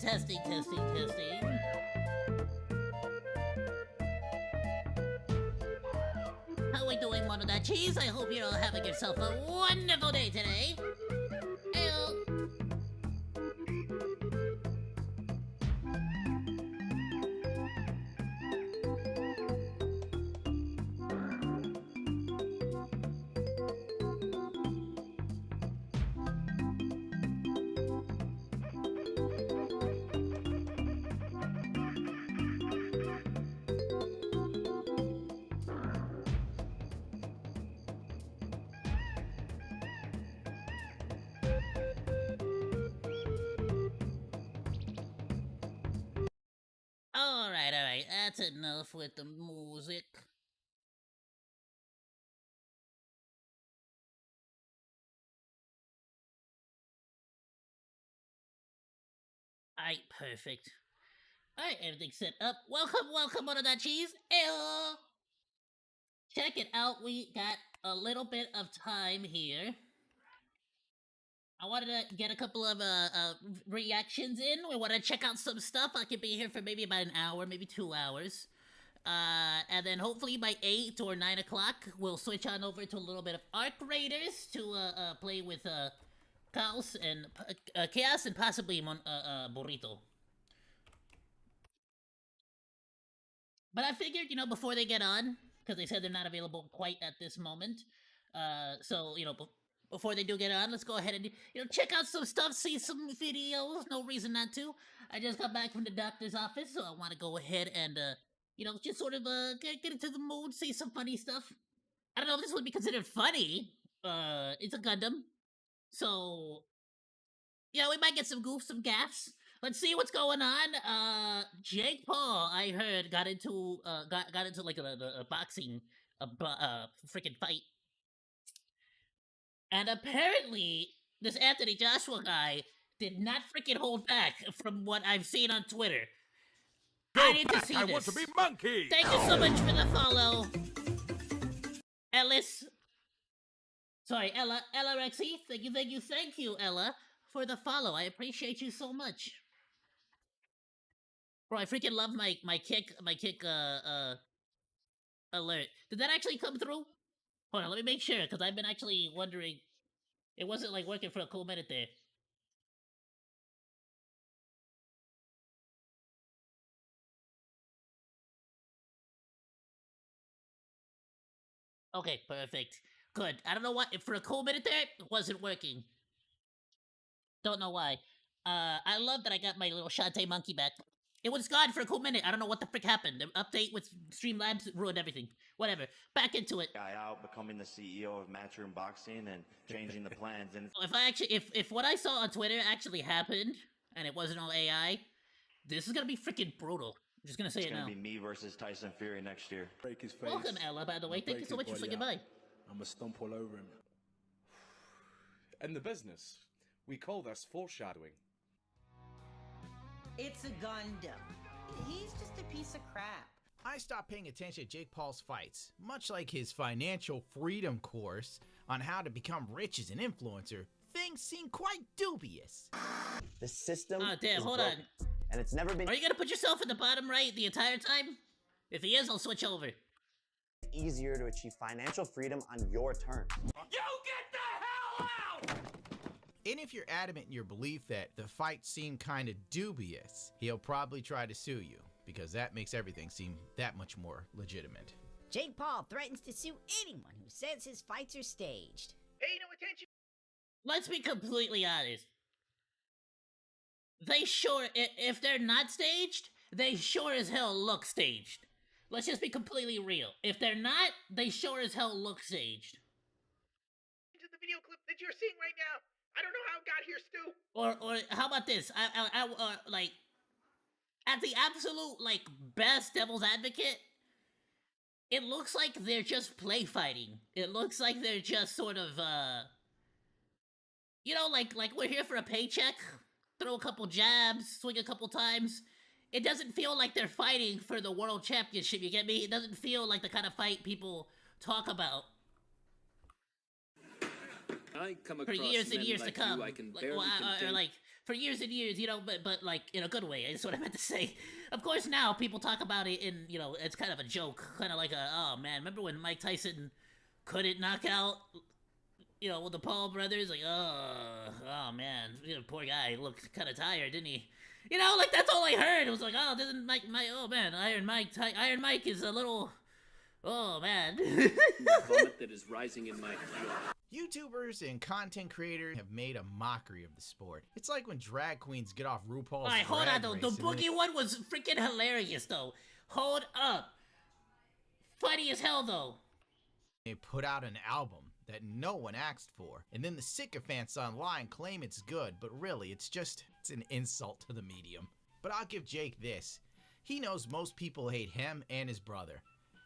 testing. How are we doing, Monodachis? I hope you're all having yourself a wonderful day today. Ayoo. Alright, that's enough with the music. Alright, perfect. Alright, everything's set up. Welcome, Monodachis. Ayoo. Check it out, we got a little bit of time here. I wanted to get a couple of reactions in. We want to check out some stuff. I could be here for maybe about an hour, maybe 2 hours. And then hopefully by 8 or 9 o'clock, we'll switch on over to a little bit of Arc Raiders to play with Chaos and possibly Burrito. But I figured, before they get on, because they said they're not available quite at this moment, so, before they do get on, let's go ahead and, check out some stuff, see some videos, no reason not to. I just got back from the doctor's office, so I want to go ahead and, just sort of get into the mood, see some funny stuff. I don't know if this would be considered funny. It's a Gundam. So, we might get some goofs, some gaffs. Let's see what's going on. Jake Paul, I heard, got into like a boxing, freaking fight. And apparently, this Anthony Joshua guy did not freaking hold back from what I've seen on Twitter. I need to see this. I want to be Monkey! Thank you so much for the follow. Ellis. Sorry, Ella Rexy. Thank you, Ella, for the follow. I appreciate you so much. Bro, I freaking love my kick alert. Did that actually come through? Hold on, let me make sure, because I've been actually wondering. It wasn't like working for a cool minute there. Okay, perfect. Good. I don't know why. For a cool minute there, it wasn't working. Don't know why. I love that I got my little OzDaMonke back. It was gone for a cool minute. I don't know what the frick happened. The update with Streamlabs ruined everything. Whatever. Back into it. Guy out becoming the CEO of Matchroom Boxing and changing the plans. And if what I saw on Twitter actually happened and it wasn't all AI, this is gonna be freaking brutal. I'm just gonna say it now. It's gonna be me versus Tyson Fury next year. Break his face. Welcome, Ella, by the way. Thank you so much for saying goodbye. I'm gonna stomp all over him. In the business, we call this foreshadowing. It's a Gundam. He's just a piece of crap. I stopped paying attention to Jake Paul's fights, much like his financial freedom course on how to become rich as an influencer. Things seem quite dubious. The system Oh, damn, is hold broken, on. and it's never been Are you gonna put yourself in the bottom right the entire time? If he is, I'll switch over. easier to achieve financial freedom on your terms. You get the hell out! And if you're adamant in your belief that the fight seemed kinda dubious, he'll probably try to sue you, because that makes everything seem that much more legitimate. Jake Paul threatens to sue anyone who says his fights are staged. Pay no attention. Let's be completely honest. They sure, if they're not staged, they sure as hell look staged. Let's just be completely real. If they're not, they sure as hell look staged. To the video clip that you're seeing right now. I don't know how it got here, Stu. Or how about this? Like, at the absolute, like, best devil's advocate, it looks like they're just play fighting. It looks like they're just sort of, you know, like we're here for a paycheck, throw a couple jabs, swing a couple times. It doesn't feel like they're fighting for the world championship, you get me? It doesn't feel like the kind of fight people talk about. I come For across years and men years like to come. You, I can Like, barely or contain- like for years and years, you know, but like in a good way. Is what I meant to say. Of course, now people talk about it in, you know, it's kind of a joke, kind of like a, oh man, remember when Mike Tyson couldn't knock out, you know, with the Paul brothers? Like, oh man, you know, poor guy looked kind of tired, didn't he? You know, like that's all I heard. It was like, oh, doesn't Mike, oh man, Iron Mike is a little, oh man. Vomit that is rising in my throat. YouTubers and content creators have made a mockery of the sport. It's like when drag queens get off RuPaul's Alright, hold on Drag though. Race The and then- boogie one was freaking hilarious though. Hold up. Funny as hell though. They put out an album that no one asked for, and then the sycophants online claim it's good, but really it's an insult to the medium. But I'll give Jake this. He knows most people hate him and his brother,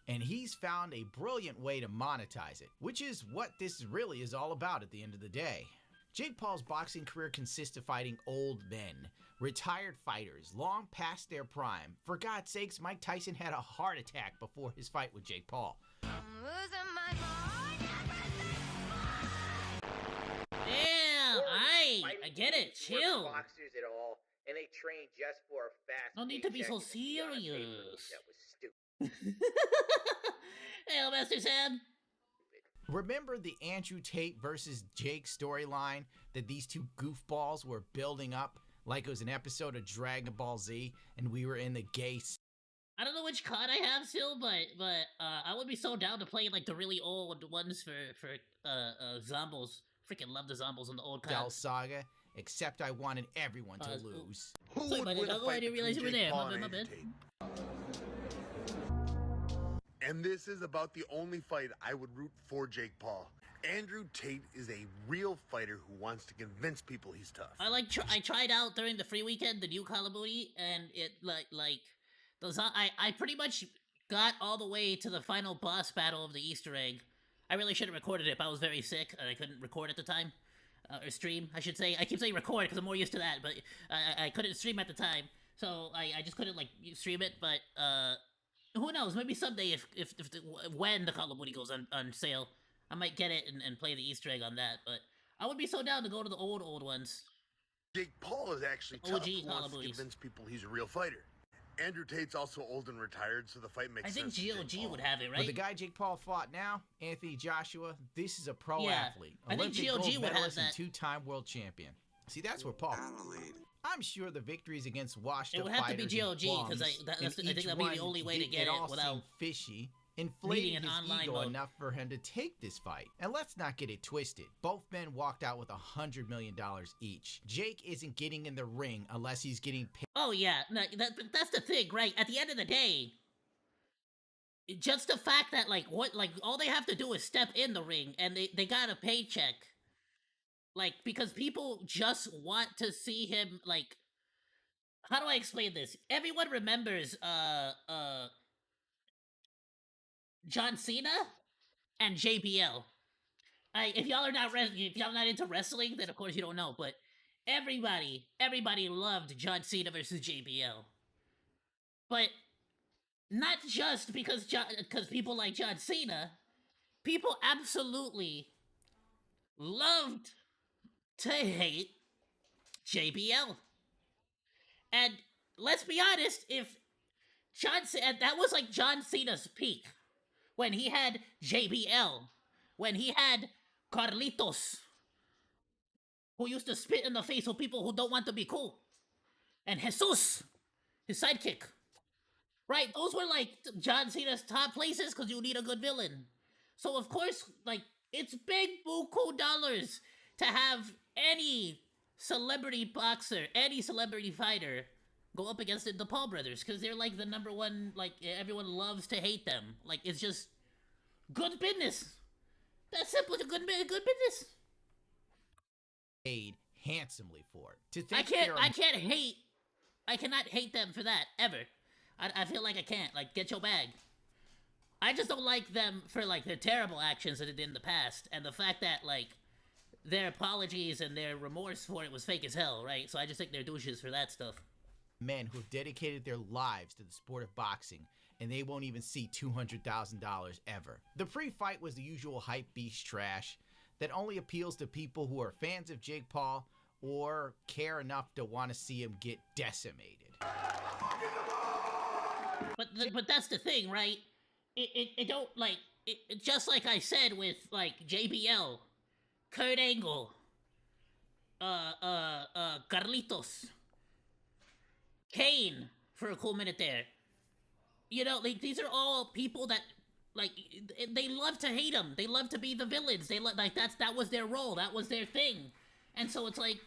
and he's found a brilliant way to monetize it, which is what this really is all about at the end of the day. Jake Paul's boxing career consists of fighting old men, retired fighters, long past their prime. For God's sakes, Mike Tyson had a heart attack before his fight with Jake Paul. Yeah, I get it. Chill. Boxers at all, and they train just for a fast. No need to be so paycheck and be on pay-per-view. serious. That was stupid. Hey, Master Sam. Remember the Andrew Tate versus Jake storyline that these two goofballs were building up like it was an episode of Dragon Ball Z and we were in the gay I don't know which card I have still, but I would be so down to play like the really old ones for Zombies. Freaking love the Zombies on the old Cell cards. saga, except I wanted everyone to lose. Sorry about it. I didn't realize you were there. My bad. And this is about the only fight I would root for Jake Paul. Andrew Tate is a real fighter who wants to convince people he's tough. I tried out during the free weekend the new Call of Duty, and it like those I pretty much got all the way to the final boss battle of the Easter egg. I really should have recorded it, but I was very sick and I couldn't record at the time, or stream, I should say. I keep saying record because I'm more used to that, but I couldn't stream at the time, so I just couldn't like stream it. But who knows? Maybe someday when the Call of Duty goes on sale, I might get it and play the Easter egg on that. But I would be so down to go to the old ones. Jake Paul is actually OG tough who Call wants of to Duties. convince people he's a real fighter. Andrew Tate's also old and retired, so the fight makes I think sense. to Jake GOG Paul. would have it, But right? the guy Jake Paul fought now, Anthony Joshua, this is a pro Yeah, athlete. I think Olympic GOG gold would have medalist and that. two-time world champion. See, that's where Paul. I'm sure the victories against washed-up It would have to be fighters and GOG, 'cause bums I in think each that'd be the one only way to didn't get it all without seem fishy, reading inflating an his online ego mode. enough for him to take this fight. And let's not get it twisted. Both men walked out with $100 million each. Jake isn't getting in the ring unless he's getting paid. Oh yeah, no, that's the thing, right? At the end of the day, just the fact that like all they have to do is step in the ring and they got a paycheck. Like, because people just want to see him, like, how do I explain this? Everyone remembers John Cena and JBL. If y'all are if y'all not into wrestling, then of course you don't know, but everybody loved John Cena versus JBL. But not just because people like John Cena, people absolutely loved to hate JBL. And let's be honest, if that was like John Cena's peak, when he had JBL, when he had Carlitos, who used to spit in the face of people who don't want to be cool, and Jesus, his sidekick. Right, those were like John Cena's top places because you need a good villain. So of course, like, it's big buku dollars to have any celebrity boxer, any celebrity fighter go up against the Paul brothers, because they're like the number one, like, everyone loves to hate them. Like, it's just good business. That's simple, it's good business. Paid handsomely for it. To I think they're I cannot hate them for that, ever. I feel like I can't. Like, get your bag. I just don't like them for, like, their terrible actions that they did in the past, and the fact that, like, their apologies and their remorse for it was fake as hell, right? So I just think they're douches for that stuff. men who have dedicated their lives to the sport of boxing, and they won't even see $200,000 ever. The pre-fight was the usual hype beast trash that only appeals to people who are fans of Jake Paul or care enough to want to see him get decimated. But that's the thing, right? It don't like it, just like I said with like JBL, Kurt Angle, Carlitos, Kane for a cool minute there. You know, like these are all people that like they love to hate him. They love to be the villains. They like that was their role. That was their thing. And so it's like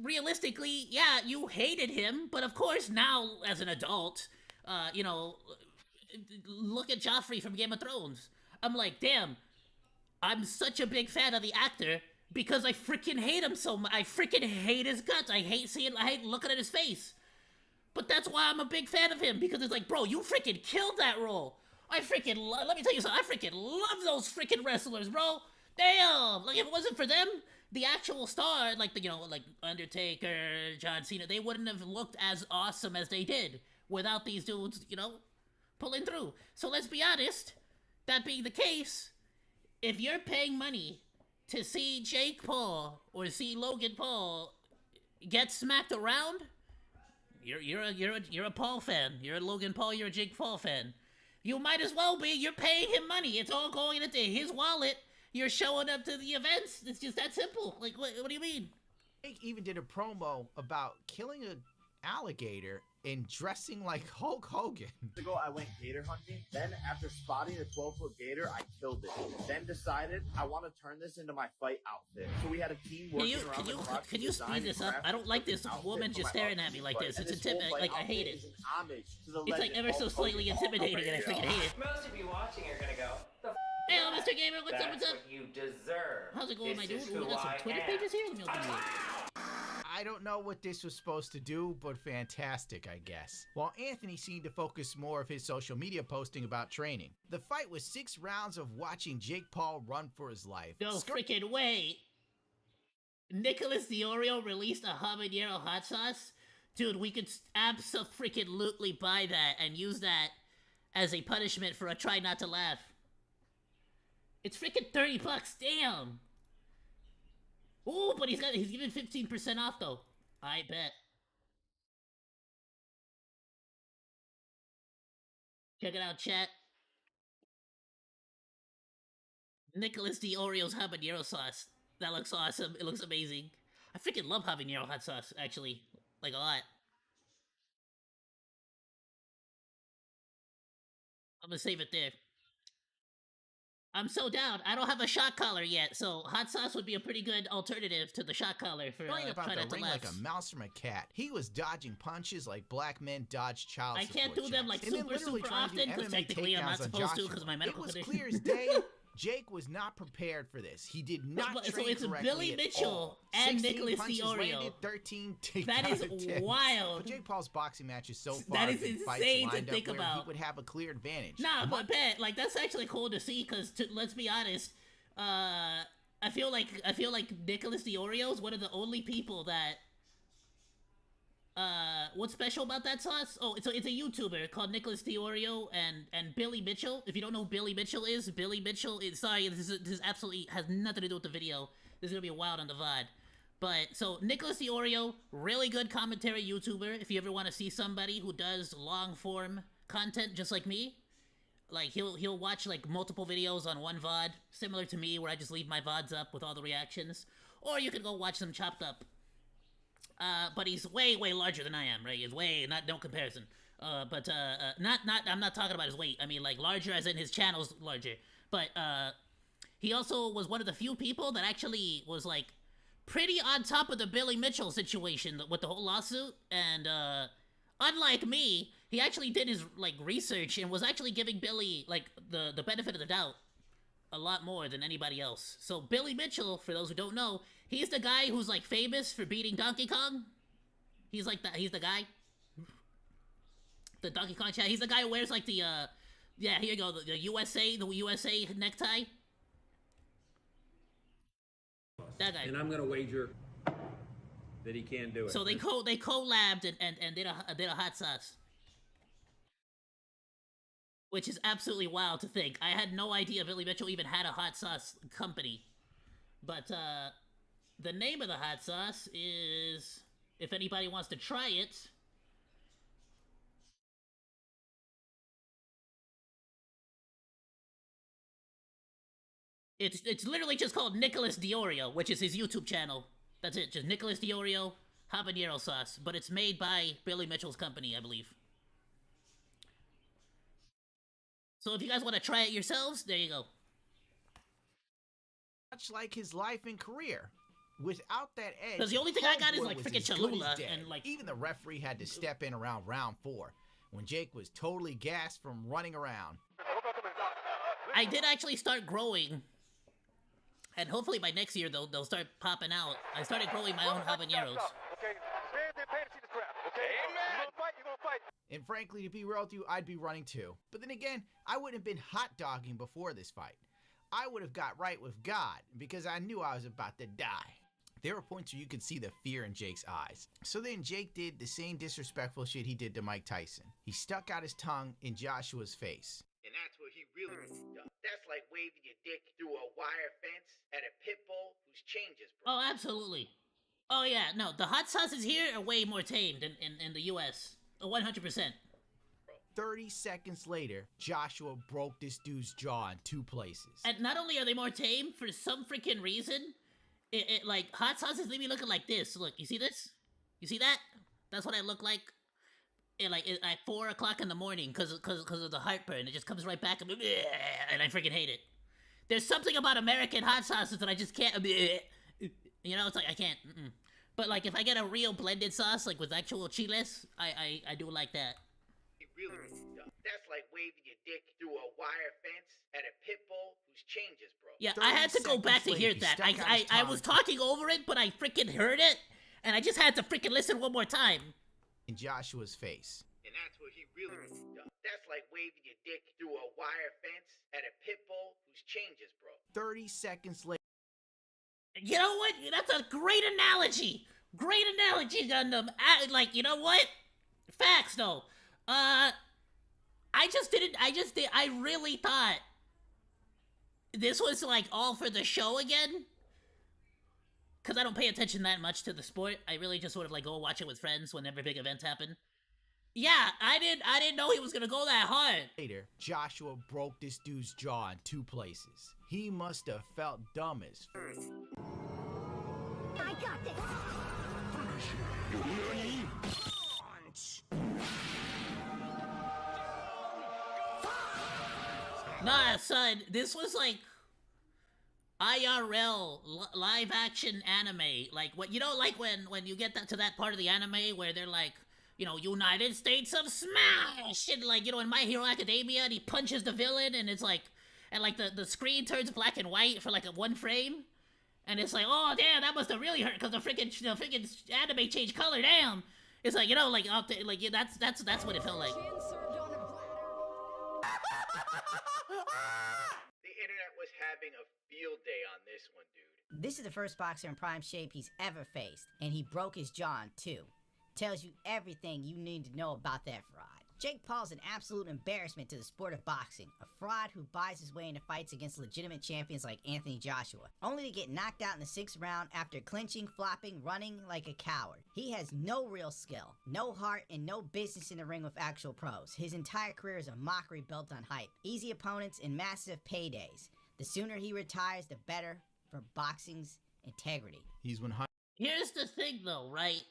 realistically, yeah, you hated him, but of course now as an adult, you know, look at Joffrey from Game of Thrones. I'm like, damn, I'm such a big fan of the actor because I freaking hate him so much. I freaking hate his guts. I hate looking at his face. But that's why I'm a big fan of him, because it's like, bro, you freaking killed that role. I freaking let me tell you something, I freaking love those freaking wrestlers, bro. Damn, like if it wasn't for them, the actual star, like the, you know, like Undertaker, John Cena, they wouldn't have looked as awesome as they did without these dudes, you know, pulling through. So let's be honest, that being the case, if you're paying money to see Jake Paul or see Logan Paul get smacked around, you're a Paul fan. You're a Logan Paul. You're a Jake Paul fan. You might as well be. You're paying him money. It's all going into his wallet. You're showing up to the events. It's just that simple. Like, what do you mean? Jake even did a promo about killing an alligator and dressing like Hulk Hogan. Ago, I went gator hunting. Then, after spotting a 12-foot gator, I killed it. Then decided I want to turn this into my fight outfit. So we had a team working around the clock. Can you speed this up? I don't like this woman just staring at me like this. It's intimidating. Like, I hate it. It's like ever so slightly intimidating, and I freaking hate it. Most of you watching are gonna go, the Hey, Mr. Gamer, what's up, what's up? what you deserve. How's it going, my dude? This is We who got some I Twitter am. pages here? Let me open these. I don't know what this was supposed to do, but fantastic, I guess. While Anthony seemed to focus more of his social media posting about training. The fight was 6 rounds of watching Jake Paul run for his life. No freaking way. Nicholas Diorio released a habanero hot sauce? Dude, we could abso-freaking-lutely buy that and use that as a punishment for a try not to laugh. It's freaking $30, damn! Ooh, but he's giving 15% off though. I bet. Check it out, chat. Nicholas D. Oreo's habanero sauce. That looks awesome. It looks amazing. I freaking love habanero hot sauce, actually. Like, a lot. I'm gonna save it there. I'm so down. I don't have a shot collar yet, so hot sauce would be a pretty good alternative to the shot collar for Going about try the not to ring laugh. like a mouse from a cat. He was dodging punches like black men dodge child I can't support do them checks. like And then super, literally super trying to do often, because MMA technically I'm not takedowns on supposed to Joshua. because of my medical It was condition. clear as day. Jake was not prepared for this. He did not So train it's correctly Billy at Mitchell all. and 16 Nicholas punches Diorio. landed, 13 takedown That is attempts. wild. But Jake Paul's boxing matches so far That is have been fights insane to lined up think where about. he would have a clear advantage. Nah, but bet like that's actually cool to see because let's be honest, I feel like Nicholas Diorio is one of the only people that. What's special about that sauce? Oh, it's a YouTuber called Nicholas Diorio and Billy Mitchell. If you don't know who Billy Mitchell is, sorry, this is absolutely has nothing to do with the video. This is gonna be wild on the VOD. But so Nicholas Diorio, really good commentary YouTuber. If you ever want to see somebody who does long form content just like me, like he'll watch like multiple videos on one VOD, similar to me, where I just leave my VODs up with all the reactions, or you can go watch them chopped up. But he's way larger than I am, right? He's no comparison. I'm not talking about his weight. I mean like larger as in his channel's larger. But he also was one of the few people that actually was like pretty on top of the Billy Mitchell situation with the whole lawsuit. And unlike me, he actually did his like research and was actually giving Billy like the benefit of the doubt a lot more than anybody else. So Billy Mitchell, for those who don't know, he's the guy who's like famous for beating Donkey Kong. He's like he's the guy. The Donkey Kong chat. He's the guy who wears like the yeah, here you go, the USA necktie. That guy. And I'm gonna wager that he can't do it. So they collabed and did a hot sauce. Which is absolutely wild to think. I had no idea Billy Mitchell even had a hot sauce company. But The name of the hot sauce is, if anybody wants to try it, it's literally just called Nicholas Diorio, which is his YouTube channel. That's it, just Nicholas Diorio habanero sauce, but it's made by Billy Mitchell's company, I believe. So if you guys want to try it yourselves, there you go. Much like his life and career. Without that edge, because the only thing I got is like Homeboy was freaking as good Cholula, as dead. and like even the referee had to step in around round 4 when Jake was totally gassed from running around. I did actually start growing, and hopefully by next year they'll start popping out. I started growing my own habaneros. And frankly, to be real with you, I'd be running too. But then again, I wouldn't have been hot dogging before this fight. I would have got right with God because I knew I was about to die. There were points where you could see the fear in Jake's eyes. So then Jake did the same disrespectful shit he did to Mike Tyson. He stuck out his tongue in Joshua's face. And that's what he really does. That's like waving your dick through a wire fence at a pit bull whose changes, bro. Oh, absolutely. Oh yeah, no, the hot sauces here are way more tamed in the US. 100%. 30 seconds later, Joshua broke this dude's jaw in 2 places. And not only are they more tame, for some freaking reason, it like, hot sauces leave me looking like this. Look, you see this? You see that? That's what I look like at 4 o'clock in the morning because of the heartburn. It just comes right back and I freaking hate it. There's something about American hot sauces that I just can't, you know, it's like, I can't, But like, if I get a real blended sauce, like with actual chiles, I do like that. He really does. That's like waving your dick through a wire fence at a pit bull whose changes, bro. Yeah, I had to go back to hear that. I was talking over it, but I freaking heard it, and I just had to freaking listen one more time. In Joshua's face. And that's what he really does. That's like waving your dick through a wire fence at a pit bull whose changes, bro. 30 seconds later. You know what? That's a great analogy. Great analogy, Gundam. Like, you know what? Facts, though. I really thought this was, like, all for the show again. Because I don't pay attention that much to the sport. I really just sort of, like, go watch it with friends whenever big events happen. Yeah, I didn't know he was gonna go that hard. Later, Joshua broke this dude's jaw in 2 places. He must have felt dumb as I got this. Nah, son, this was like IRL live action anime. Like what, you know, like when you get to that part of the anime where they're like, you know, United States of Smash, and like, you know, in My Hero Academia, and he punches the villain, and it's like, and like the screen turns black and white for like a 1 frame, and it's like, oh damn, that must have really hurt because the freaking anime changed color. Damn, it's like, you know, like yeah, that's what it felt like. The internet was having a field day on this one, dude. This is the first boxer in prime shape he's ever faced, and he broke his jaw in 2. Tells you everything you need to know about that fraud. Jake Paul's an absolute embarrassment to the sport of boxing, a fraud who buys his way into fights against legitimate champions like Anthony Joshua, only to get knocked out in the 6th round after clinching, flopping, running like a coward. He has no real skill, no heart, and no business in the ring with actual pros. His entire career is a mockery built on hype, easy opponents, and massive paydays. The sooner he retires, the better for boxing's integrity. He's 100. Here's the thing though, right?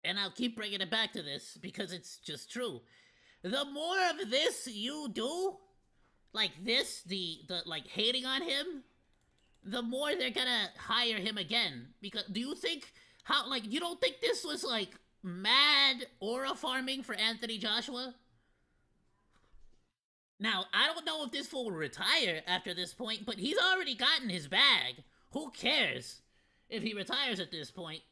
And I'll keep bringing it back to this because it's just true. The more of this you do, like this, the like hating on him, the more they're gonna hire him again. Because do you think you don't think this was like mad aura farming for Anthony Joshua? Now, I don't know if this fool will retire after this point, but he's already gotten his bag. Who cares if he retires at this point?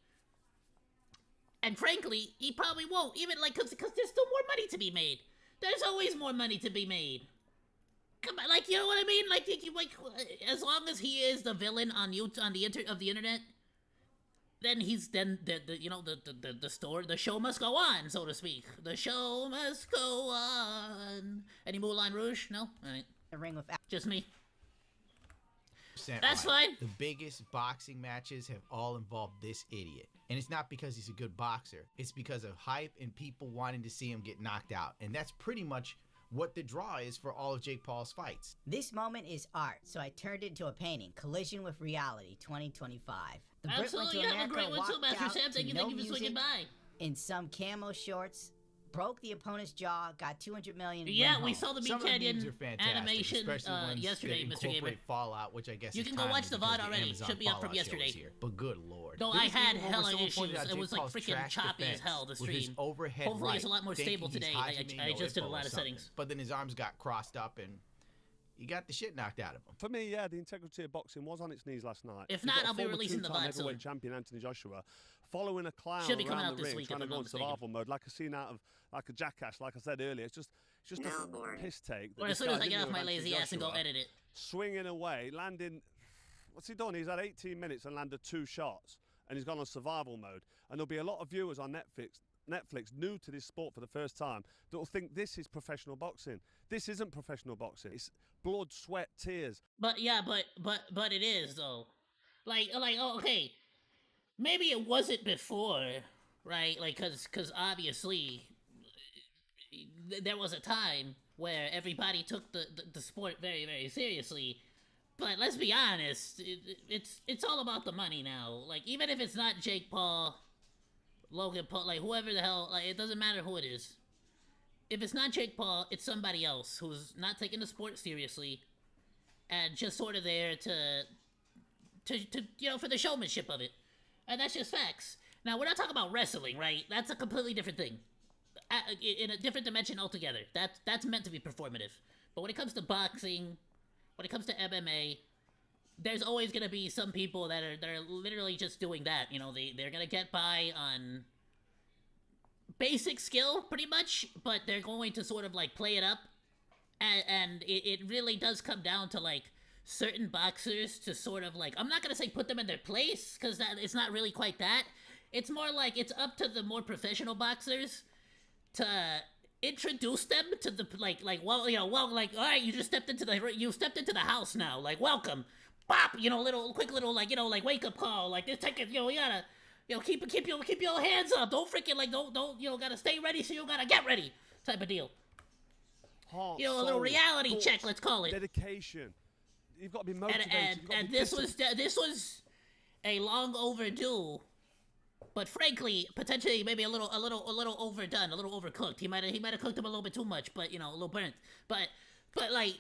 And frankly, he probably won't, even like, cause there's still more money to be made. There's always more money to be made. Come on, like, you know what I mean? Like, as long as he is the villain on the internet, then the show must go on, so to speak. The show must go on. Any Moulin Rouge? No? Alright. The ring with just me. That's right. fine. The biggest boxing matches have all involved this idiot. And it's not because he's a good boxer. It's because of hype and people wanting to see him get knocked out. And that's pretty much what the draw is for all of Jake Paul's fights. This moment is art, so I turned it into a painting. Collision with Reality 2025. The Brit went to Absolutely, have a America, great one too, walked Master out Sam. to Thank you no for swinging music, by. in some camo shorts, broke the opponent's jaw, got 200 million. Yeah, went we home. saw the Some Meat of the memes Canyon are fantastic, animation especially ones yesterday, that Mr. Gamer. incorporate Fallout, which I guess You is can go timely watch the because VOD already. Amazon Should be up from Fallout show is yesterday. here. But good lord. No, There I was had even one where hella someone issues. pointed out It Jake was like Paul's freaking trash choppy as defense hell, the with his stream. overhead Hopefully it's a right, lot more thinking stable he's today. Hajime I no just did a Ippo lot or of something. settings. But then his arms got crossed up and he got the shit knocked out of him. For me, yeah, the integrity of boxing was on its knees last night. If You've not, got a I'll be former releasing the two-time VOD soon. heavyweight champion Anthony Joshua following a clown Should be coming around out the this ring, week, trying if to I'm go not in survival mode, like a scene out of like a jackass. Like I said earlier, it's just a piss take. Or as soon as I get off my lazy ass and go edit it. Swinging away, landing. What's he done? He's had 18 minutes and landed 2 shots, and he's gone on survival mode. And there'll be a lot of viewers on Netflix new to this sport for the first time that will think this is professional boxing. This isn't professional boxing. It's blood, sweat, tears. But yeah, but it is though. Like oh, okay, maybe it wasn't before, right? Like cause obviously there was a time where everybody took the sport very, very seriously. But let's be honest, it's all about the money now. Like, even if it's not Jake Paul, Logan Paul, like, whoever the hell, like, it doesn't matter who it is. If it's not Jake Paul, it's somebody else who's not taking the sport seriously and just sort of there to you know, for the showmanship of it. And that's just facts. Now, we're not talking about wrestling, right? That's a completely different thing. In a different dimension altogether. That's meant to be performative. But when it comes to boxing, when it comes to MMA, there's always gonna be some people that are literally just doing that. You know, they're gonna get by on basic skill, pretty much, but they're going to sort of like play it up, and it really does come down to like certain boxers to sort of like, I'm not gonna say put them in their place, because that it's not really quite that. It's more like it's up to the more professional boxers to introduce them to the well, you know, well, like, all right, you stepped into the house now, like, welcome, bop, you know, quick little like, you know, like, wake up call, like, this, take it, you know, you gotta, you know, keep your hands up, don't freaking like, don't, you know, gotta stay ready, so you gotta get ready, type of deal. Heart, You know, a little soul, reality thoughts, check, let's call it. Dedication. You've got to be motivated. And this was a long overdue. But frankly, potentially maybe a little overdone, a little overcooked. He might have cooked him a little bit too much, but you know, a little burnt. But like,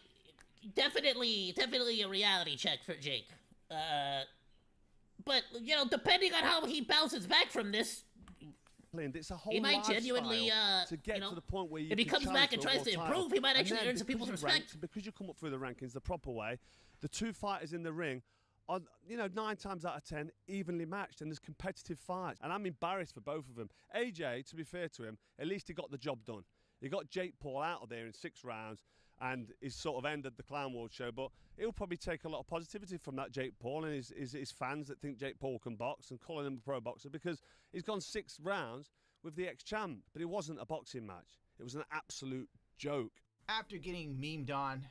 definitely a reality check for Jake. But you know, depending on how he bounces back from this, it's a whole he might genuinely, to get you know, to the point where you if he can comes challenge back and for a tries to world improve, title. he might And actually then earn some people's because respect. ranked, because you come up through the rankings the proper way, the 2 fighters in the ring are, you know, 9 times out of 10 evenly matched, and there's competitive fights. And I'm embarrassed for both of them. AJ, to be fair to him, at least he got the job done. He got Jake Paul out of there in 6 rounds, and he's sort of ended the Clown World show. But he'll probably take a lot of positivity from that Jake Paul and his fans that think Jake Paul can box and calling him a pro boxer, because he's gone 6 rounds with the ex-champ. But it wasn't a boxing match. It was an absolute joke. After getting memed on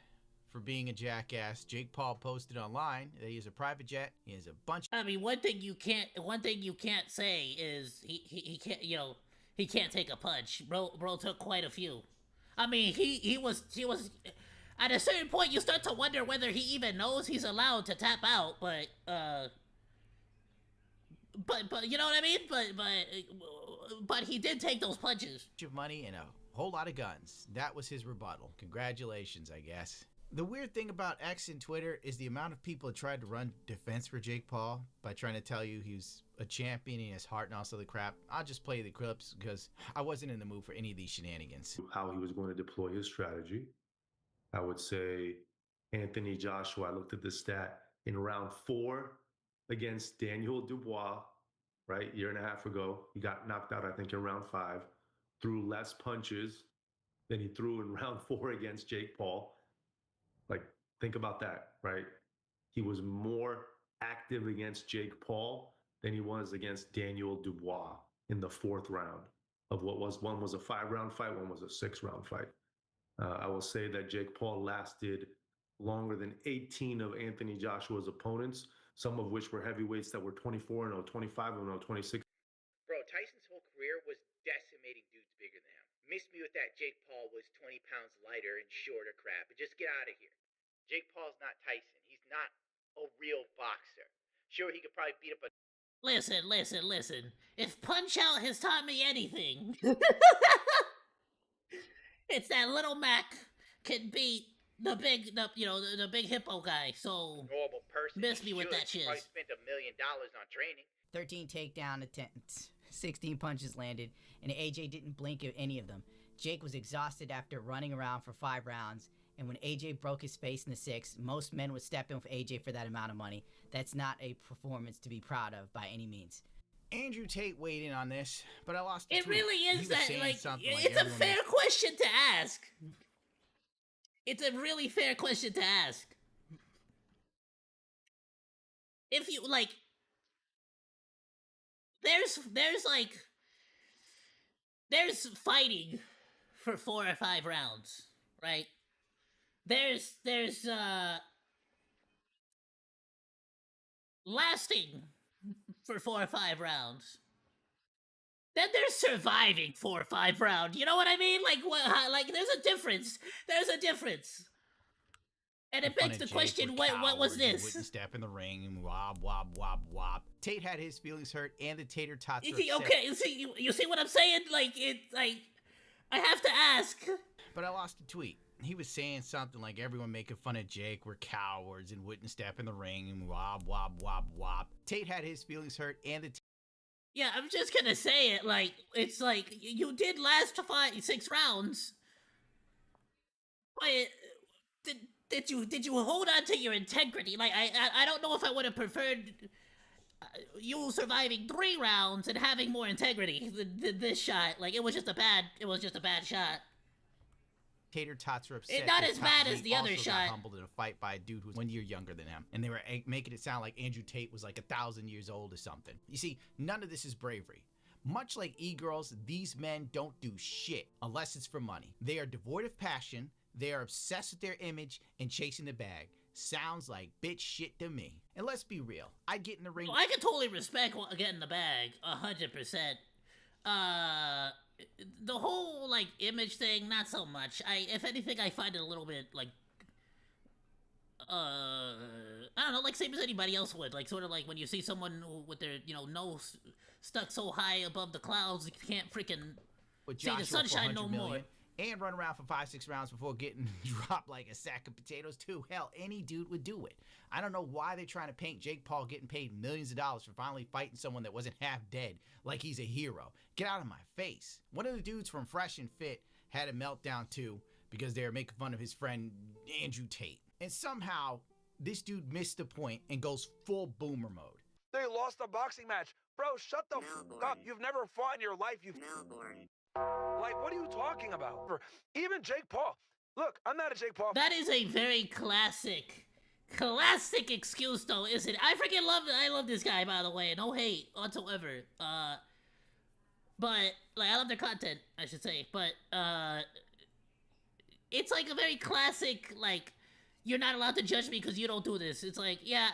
for being a jackass, Jake Paul posted online that he has a private jet. He has a bunch. I mean, one thing you can't say is he can't, you know, he can't take a punch. Bro took quite a few. I mean, he was at a certain point you start to wonder whether he even knows he's allowed to tap out, but you know what I mean? But he did take those punches. Of money and a whole lot of guns. That was his rebuttal. Congratulations, I guess. The weird thing about X and Twitter is the amount of people that tried to run defense for Jake Paul by trying to tell you he's a champion and his heart and all this other crap. I'll just play the clips because I wasn't in the mood for any of these shenanigans. How he was going to deploy his strategy. I would say Anthony Joshua, I looked at the stat in round 4 against Daniel Dubois, right? A year and a half ago. He got knocked out, I think, in round 5. Threw less punches than he threw in round 4 against Jake Paul. Like, think about that, right? He was more active against Jake Paul than he was against Daniel Dubois in the 4th round of what was, one was a 5-round fight, one was a 6-round fight. I will say that Jake Paul lasted longer than 18 of Anthony Joshua's opponents, some of which were heavyweights that were 24 and 25 and 26. Bro, Tyson's whole career was decimating dudes bigger than him. Missed me with that Jake Paul was 20 pounds lighter and shorter crap. But just get out of here. Jake Paul's not Tyson. He's not a real boxer. Sure, he could probably beat up a... Listen. If Punch-Out has taught me anything, it's that Little Mac can beat the big hippo guy. So normal person. Miss me with that shit. Probably spent $1 million on training. 13 takedown attempts, 16 punches landed, and AJ didn't blink at any of them. Jake was exhausted after running around for 5 rounds, and when AJ broke his face in the 6th, most men would step in for AJ for that amount of money. That's not a performance to be proud of by any means. Andrew Tate weighed in on this, but I lost. It really is he that it's a fair question to ask. It's a really fair question to ask. If you like, there's fighting for 4 or 5 rounds, right? There's lasting for 4 or 5 rounds. Then there's surviving 4 or 5 rounds. You know what I mean? Like what? Like there's a difference. There's a difference. And it begs the question: what was this? Wouldn't step in the ring and wob. Tate had his feelings hurt, and the tater tots. Okay, you see what I'm saying? Like I have to ask. But I lost a tweet. He was saying something like everyone making fun of Jake were cowards and wouldn't step in the ring and wob. Tate had his feelings hurt, and the. Yeah, I'm just gonna say it. Like it's like you did last 6 rounds, but did you hold on to your integrity? Like I don't know if I would have preferred you surviving 3 rounds and having more integrity than this shot. Like it was just a bad shot. Tater tots were upset. It's not as bad as the other shot. Got humbled in a fight by a dude who was 1 year younger than him, and they were making it sound like Andrew Tate was like 1,000 years old or something. You see, none of this is bravery. Much like e-girls, these men don't do shit unless it's for money. They are devoid of passion. They are obsessed with their image and chasing the bag. Sounds like bitch shit to me. And let's be real, I'd get in the ring. Well, I can totally respect getting the bag, 100%. The whole like image thing, not so much. If anything, I find it a little bit like, I don't know, like same as anybody else would. Like sort of like when you see someone with their nose stuck so high above the clouds, you can't freaking see the sunshine no more. And run around for 5-6 rounds before getting dropped like a sack of potatoes too. Hell, any dude would do it. I don't know why they're trying to paint Jake Paul getting paid millions of dollars for finally fighting someone that wasn't half dead like he's a hero. Get out of my face. One of the dudes from Fresh and Fit had a meltdown too because they were making fun of his friend Andrew Tate. And somehow this dude missed the point and goes full boomer mode. They lost a boxing match. Bro, shut the f up. You've never fought in your life. Like, what are you talking about? Even Jake Paul. Look, I'm not a Jake Paul. That is a very classic excuse, though, isn't it? I love this guy, by the way. No hate whatsoever. But like, I love their content, I should say. But it's like a very classic, like, you're not allowed to judge me because you don't do this. It's like, yeah,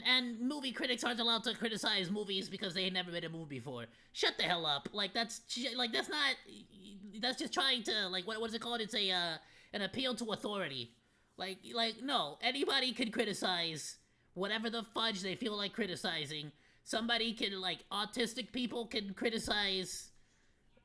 and movie critics aren't allowed to criticize movies because they never made a movie before. Shut the hell up. Like that's just trying to, like, what is it called? It's an appeal to authority. Like no, anybody can criticize whatever the fudge they feel like criticizing. Somebody can, like, autistic people can criticize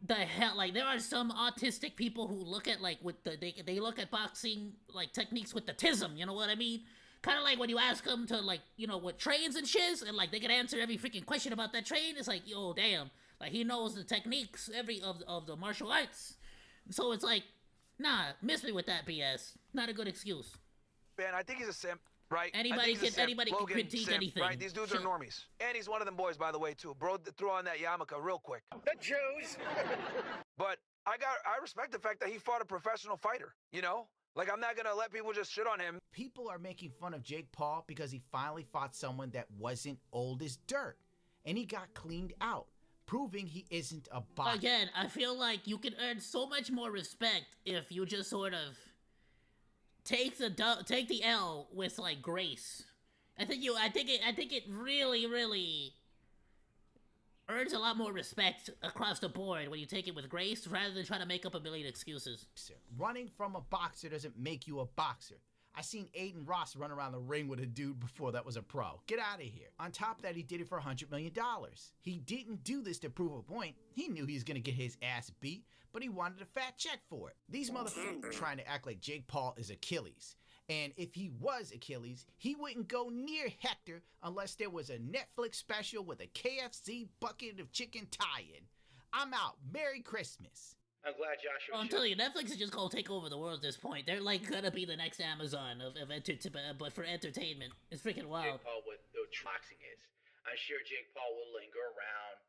the hell, like, there are some autistic people who look at, like, with the, they look at boxing, like, techniques with the tism, you know what I mean? Kind of like when you ask them to, like, what trains and shiz, and, like, they can answer every freaking question about that train. It's like, yo, damn, like, he knows the techniques of the martial arts. So it's like, nah, miss me with that BS. Not a good excuse. Man, I think he's a simp. Right? Anybody can critique anything. Right? These dudes are normies. And he's one of them boys, by the way, too. Bro, throw on that yarmulke real quick. The Jews! But I respect the fact that he fought a professional fighter, Like, I'm not gonna let people just shit on him. People are making fun of Jake Paul because he finally fought someone that wasn't old as dirt. And he got cleaned out, proving he isn't a bot. Again, I feel like you can earn so much more respect if you just sort of take the L with like grace. I think it really earns a lot more respect across the board when you take it with grace rather than trying to make up a million excuses. Running from a boxer doesn't make you a boxer. I seen Aiden Ross run around the ring with a dude before that was a pro. Get out of here. On top of that, he did it for $100 million. He didn't do this to prove a point. He knew he was gonna get his ass beat, but he wanted a fat check for it. These motherfuckers are trying to act like Jake Paul is Achilles. And if he was Achilles, he wouldn't go near Hector unless there was a Netflix special with a KFC bucket of chicken tie-in. I'm out. Merry Christmas. I'm glad Joshua. Well, I'm telling you, Netflix is just gonna take over the world at this point. They're like gonna be the next Amazon of but for entertainment. It's freaking wild. Jake Paul, what the boxing is. I'm sure Jake Paul will linger around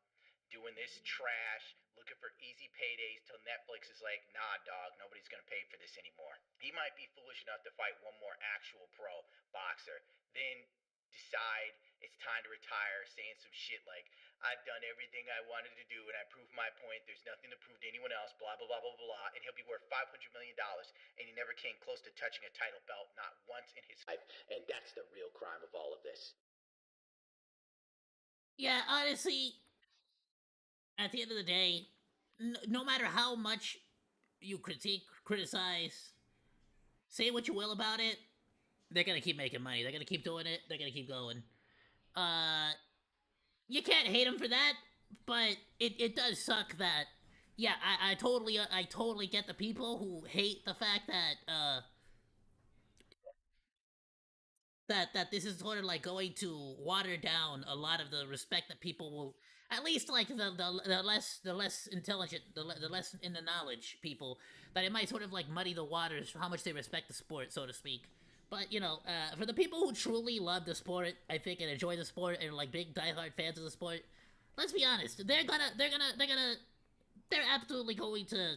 doing this trash, looking for easy paydays till Netflix is like, nah, dog, nobody's gonna pay for this anymore. He might be foolish enough to fight one more actual pro boxer, then decide it's time to retire, saying some shit like, I've done everything I wanted to do and I proved my point, there's nothing to prove to anyone else, blah, blah, blah, blah, blah, and he'll be worth $500 million, and he never came close to touching a title belt, not once in his life, and that's the real crime of all of this. Yeah, honestly, at the end of the day, no matter how much you criticize, say what you will about it, they're gonna keep making money. They're gonna keep doing it. They're gonna keep going. You can't hate him for that, but it does suck that. Yeah, I totally get the people who hate the fact that that this is sort of like going to water down a lot of the respect that people will, at least like the less intelligent, the less in the knowledge people, that it might sort of like muddy the waters for how much they respect the sport, so to speak. But you know, for the people who truly love the sport, I think, and enjoy the sport, and like big diehard fans of the sport, let's be honest, they're absolutely going to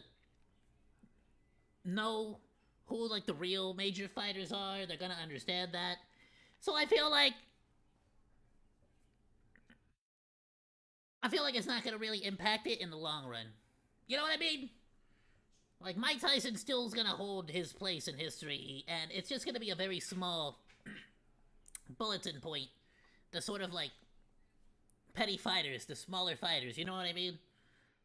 know who like the real major fighters are. They're gonna understand that. So I feel like it's not gonna really impact it in the long run. You know what I mean? Like, Mike Tyson still's gonna hold his place in history, and it's just gonna be a very small bulletin point. The sort of, like, petty fighters, the smaller fighters, you know what I mean?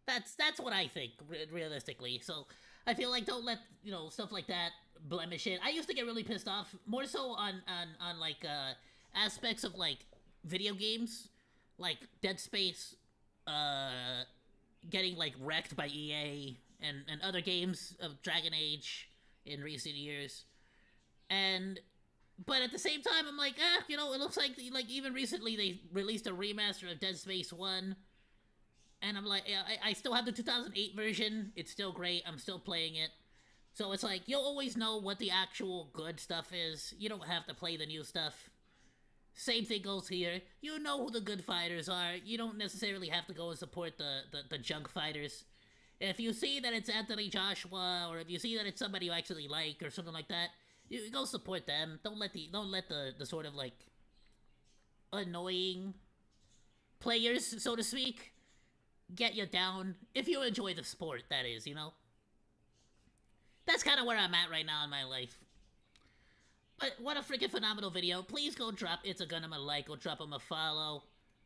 That's what I think, realistically. So, I feel like don't let, you know, stuff like that blemish it. I used to get really pissed off, more so on like, aspects of, like, video games, like Dead Space, getting, like, wrecked by EA, and other games of Dragon Age in recent years. But at the same time, I'm like, you know, it looks like even recently they released a remaster of Dead Space 1. And I'm like, I still have the 2008 version. It's still great. I'm still playing it. So it's like, you'll always know what the actual good stuff is. You don't have to play the new stuff. Same thing goes here. You know who the good fighters are. You don't necessarily have to go and support the junk fighters. If you see that it's Anthony Joshua, or if you see that it's somebody you actually like, or something like that, you go support them. Don't let the sort of like annoying players, so to speak, get you down. If you enjoy the sport, that is, you know. That's kind of where I'm at right now in my life. But what a freaking phenomenal video. Please go drop It's a Gun him a like. Go drop him a follow.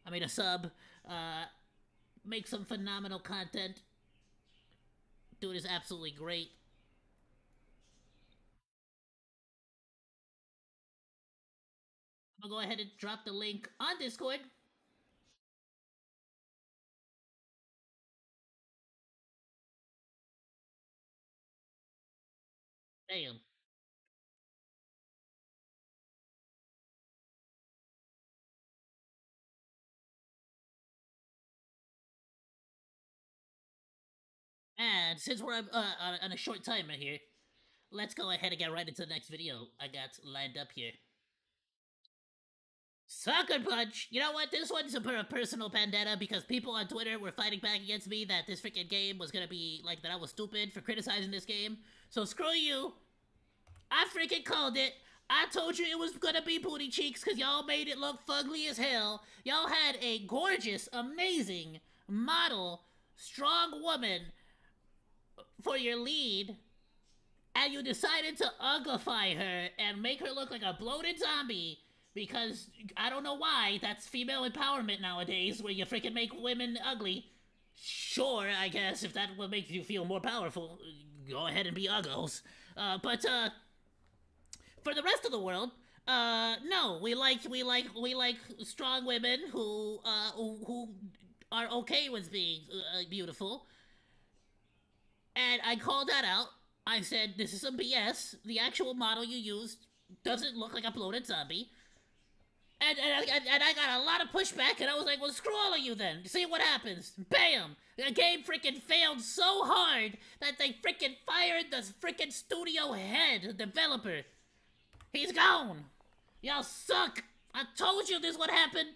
I mean a sub. Make some phenomenal content. Dude is absolutely great. I'm gonna go ahead and drop the link on Discord. Damn. And since we're on a short timer here, let's go ahead and get right into the next video I got lined up here. Sucker Punch! You know what? This one's a personal vendetta because people on Twitter were fighting back against me that this freaking game was gonna be, like, that I was stupid for criticizing this game. So screw you! I freaking called it! I told you it was gonna be booty cheeks because y'all made it look fugly as hell. Y'all had a gorgeous, amazing, model, strong woman for your lead, and you decided to uglify her and make her look like a bloated zombie because I don't know why, that's female empowerment nowadays where you freaking make women ugly. Sure, I guess if that will make you feel more powerful, go ahead and be uggles. But for the rest of the world, no, we like strong women who are okay with being beautiful. And I called that out. I said, this is some BS. The actual model you used doesn't look like a bloated zombie. And I got a lot of pushback, and I was like, well, screw all of you then. See what happens. Bam! The game freaking failed so hard that they freaking fired the freaking studio head, the developer. He's gone. Y'all suck. I told you this would happen.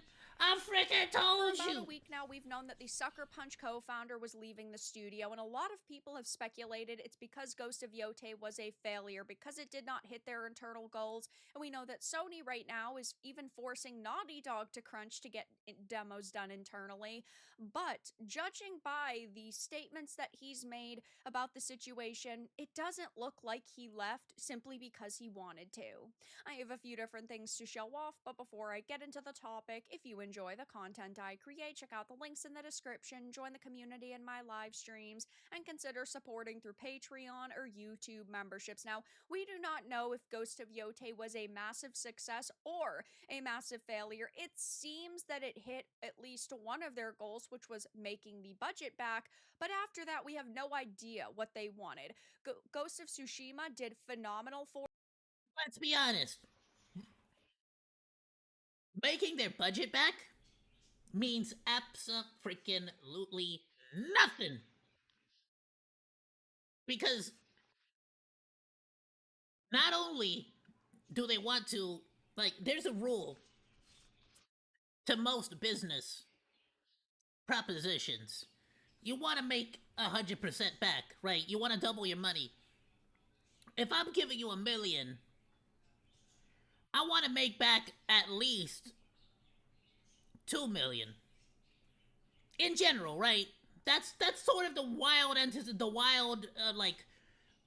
I freaking told you! For about a week now, we've known that the Sucker Punch co-founder was leaving the studio, and a lot of people have speculated it's because Ghost of Yotei was a failure, because it did not hit their internal goals, and we know that Sony right now is even forcing Naughty Dog to crunch to get demos done internally. But judging by the statements that he's made about the situation, it doesn't look like he left simply because he wanted to. I have a few different things to show off, but before I get into the topic, if you enjoy the content I create, check out the links in the description, join the community in my live streams, and consider supporting through Patreon or YouTube memberships. Now, we do not know if Ghost of Yotei was a massive success or a massive failure. It seems that it hit at least one of their goals, which was making the budget back, but after that, we have no idea what they wanted. Ghost of Tsushima did phenomenal for... Let's be honest. Making their budget back means abso-freaking-lutely nothing. Because not only do they want to, like, there's a rule to most business propositions. You want to make 100% back, right? You want to double your money. If I'm giving you $1 million, I want to make back at least $2 million. In general, right? That's sort of the wild like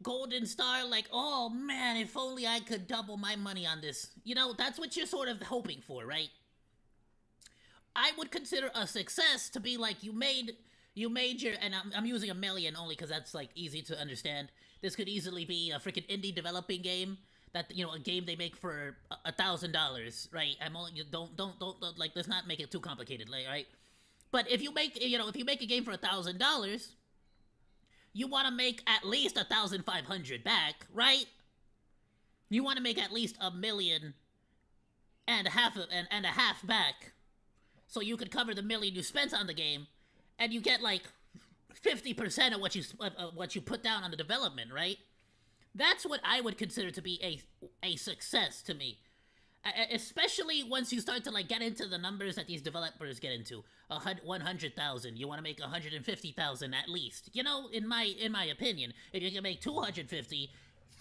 golden star, like, oh man, if only I could double my money on this. You know, that's what you're sort of hoping for, right? I would consider a success to be like you made your, and I'm using $1 million only because that's like easy to understand. This could easily be a freaking indie developing game that, you know, a game they make for $1,000, right? I'm only, don't like, let's not make it too complicated, like, right? But if you make, you know, if you make a game for $1,000, you want to make at least 1,500 back, right? You want to make at least $1.5 million and a half back, so you could cover the $1 million you spent on the game, and you get like 50% of what you put down on the development, right? That's what I would consider to be a success to me. Especially once you start to like get into the numbers that these developers get into. 100,000, you want to make 150,000 at least. You know, in my opinion, if you can make 250,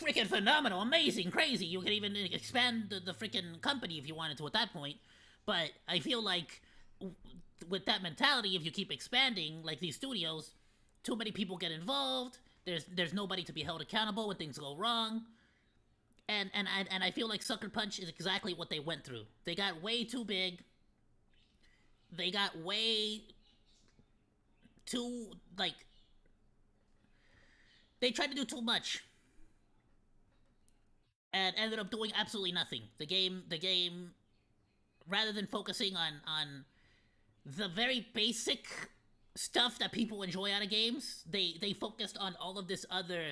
freaking phenomenal, amazing, crazy. You can even expand the freaking company if you wanted to at that point. But I feel like with that mentality, if you keep expanding like these studios, too many people get involved. There's nobody to be held accountable when things go wrong. And I feel like Sucker Punch is exactly what they went through. They got way too big. They got way too, like, they tried to do too much. And ended up doing absolutely nothing. The game, rather than focusing on the very basic stuff that people enjoy out of games, they focused on all of this other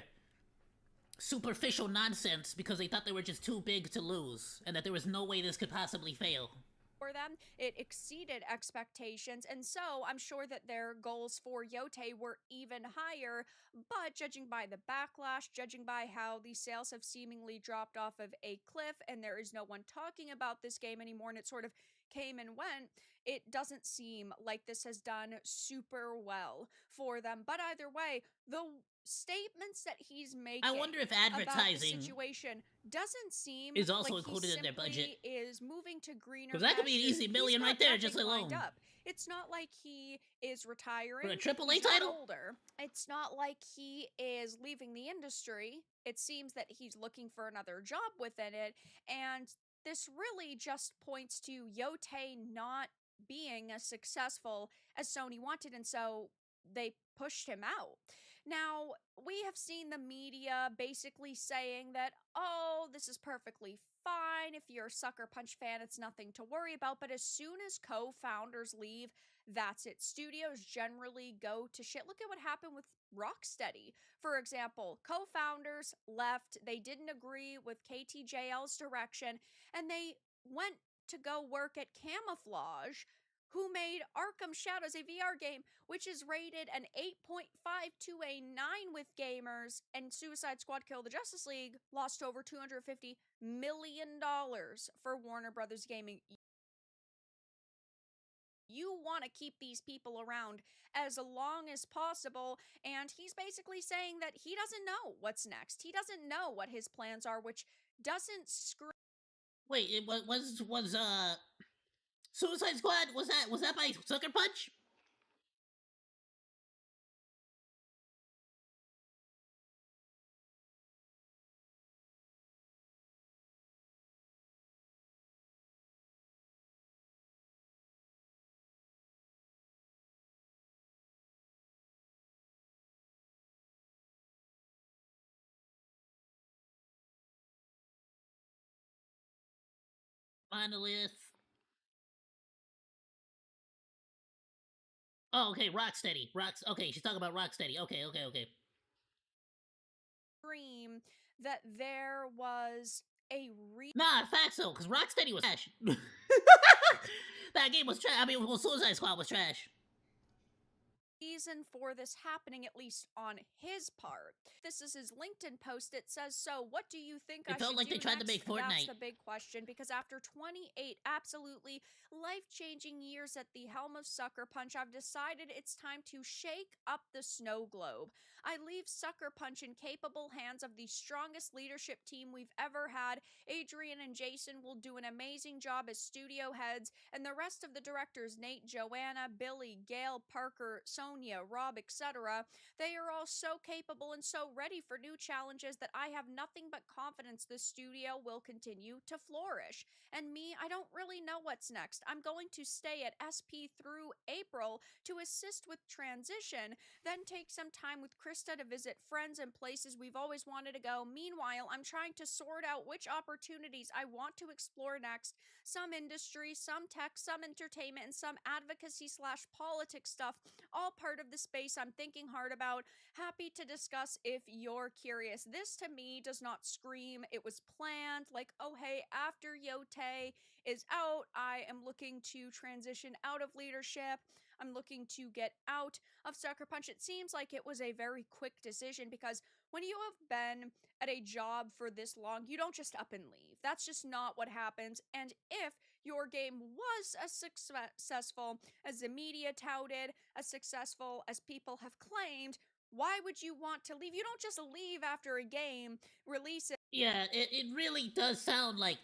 superficial nonsense because they thought they were just too big to lose and that there was no way this could possibly fail. For them, it exceeded expectations, and so I'm sure that their goals for Yotei were even higher, but judging by the backlash, judging by how the sales have seemingly dropped off of a cliff and there is no one talking about this game anymore and it sort of came and went, it doesn't seem like this has done super well for them. But either way, the statements that he's making I wonder if about the advertising situation doesn't seem is also like included he in their budget. simply is moving to greener 'Cause that could be an pastures. easy He's million got right there, just nothing lined alone. up. It's not like he is retiring. For a AAA He's not title? older. It's not like he is leaving the industry. It seems that he's looking for another job within it, and this really just points to Yotei not being as successful as Sony wanted, and so they pushed him out. Now, we have seen the media basically saying that, oh, this is perfectly fine. If you're a Sucker Punch fan, it's nothing to worry about. But as soon as co founders leave, that's it. Studios generally go to shit. Look at what happened with Rocksteady. For example, co founders left, they didn't agree with KTJL's direction, and they went to go work at Camouflage, who made Arkham Shadows, a VR game, which is rated an 8.5 to a 9 with gamers, and Suicide Squad Kill the Justice League lost over $250 million for Warner Brothers Gaming. You want to keep these people around as long as possible, and he's basically saying that he doesn't know what's next. He doesn't know what his plans are, which doesn't scream. Wait, it was Suicide Squad? Was that by Sucker Punch? Monolith. Oh, okay, Rocksteady. Okay, she's talking about Rocksteady. Okay. That there was a Nah, facts though, because Rocksteady was trash. That game was trash. I mean, well, Suicide Squad was trash. Reason for this happening, at least on his part. This is his LinkedIn post. It says, so what do you think It I felt should like do they tried to next? make Fortnite. That's the big question, because after 28 absolutely life-changing years at the helm of Sucker Punch, I've decided it's time to shake up the snow globe. I leave Sucker Punch in capable hands of the strongest leadership team we've ever had. Adrian and Jason will do an amazing job as studio heads, and the rest of the directors, Nate, Joanna, Billy, Gail, Parker, Sonia, Rob, etc., they are all so capable and so ready for new challenges that I have nothing but confidence the studio will continue to flourish. And me, I don't really know what's next. I'm going to stay at SP through April to assist with transition, then take some time with Krista to visit friends and places we've always wanted to go. Meanwhile, I'm trying to sort out which opportunities I want to explore next. Some industry, some tech, some entertainment, and some advocacy/politics stuff, all part of the space I'm thinking hard about. Happy to discuss if you're curious. This to me does not scream it was planned, like, oh hey, after Yotei is out, I am looking to transition out of leadership. I'm looking to get out of Sucker Punch. It seems like it was a very quick decision, because when you have been at a job for this long, you don't just up and leave. That's just not what happens. And if your game was as successful as the media touted, as successful as people have claimed, why would you want to leave? You don't just leave after a game releases. Yeah, it really does sound like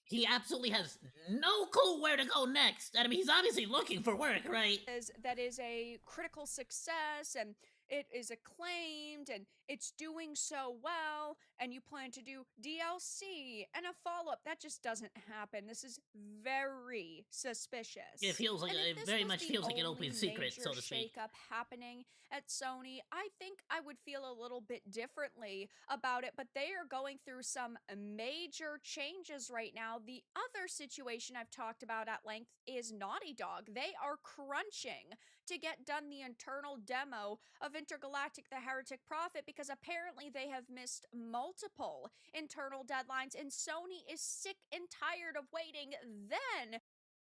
he absolutely has no clue where to go next. I mean, he's obviously looking for work, right? That is a critical success, and it is acclaimed, and it's doing so well, and you plan to do DLC and a follow-up. That just doesn't happen. This is very suspicious. It feels like it very much feels like an open secret, so to speak. Shake-up happening at Sony, I think I would feel a little bit differently about it, but they are going through some major changes right now. The other situation I've talked about at length is Naughty Dog. They are crunching to get done the internal demo of Intergalactic the Heretic Prophet, because apparently they have missed multiple internal deadlines, and Sony is sick and tired of waiting. Then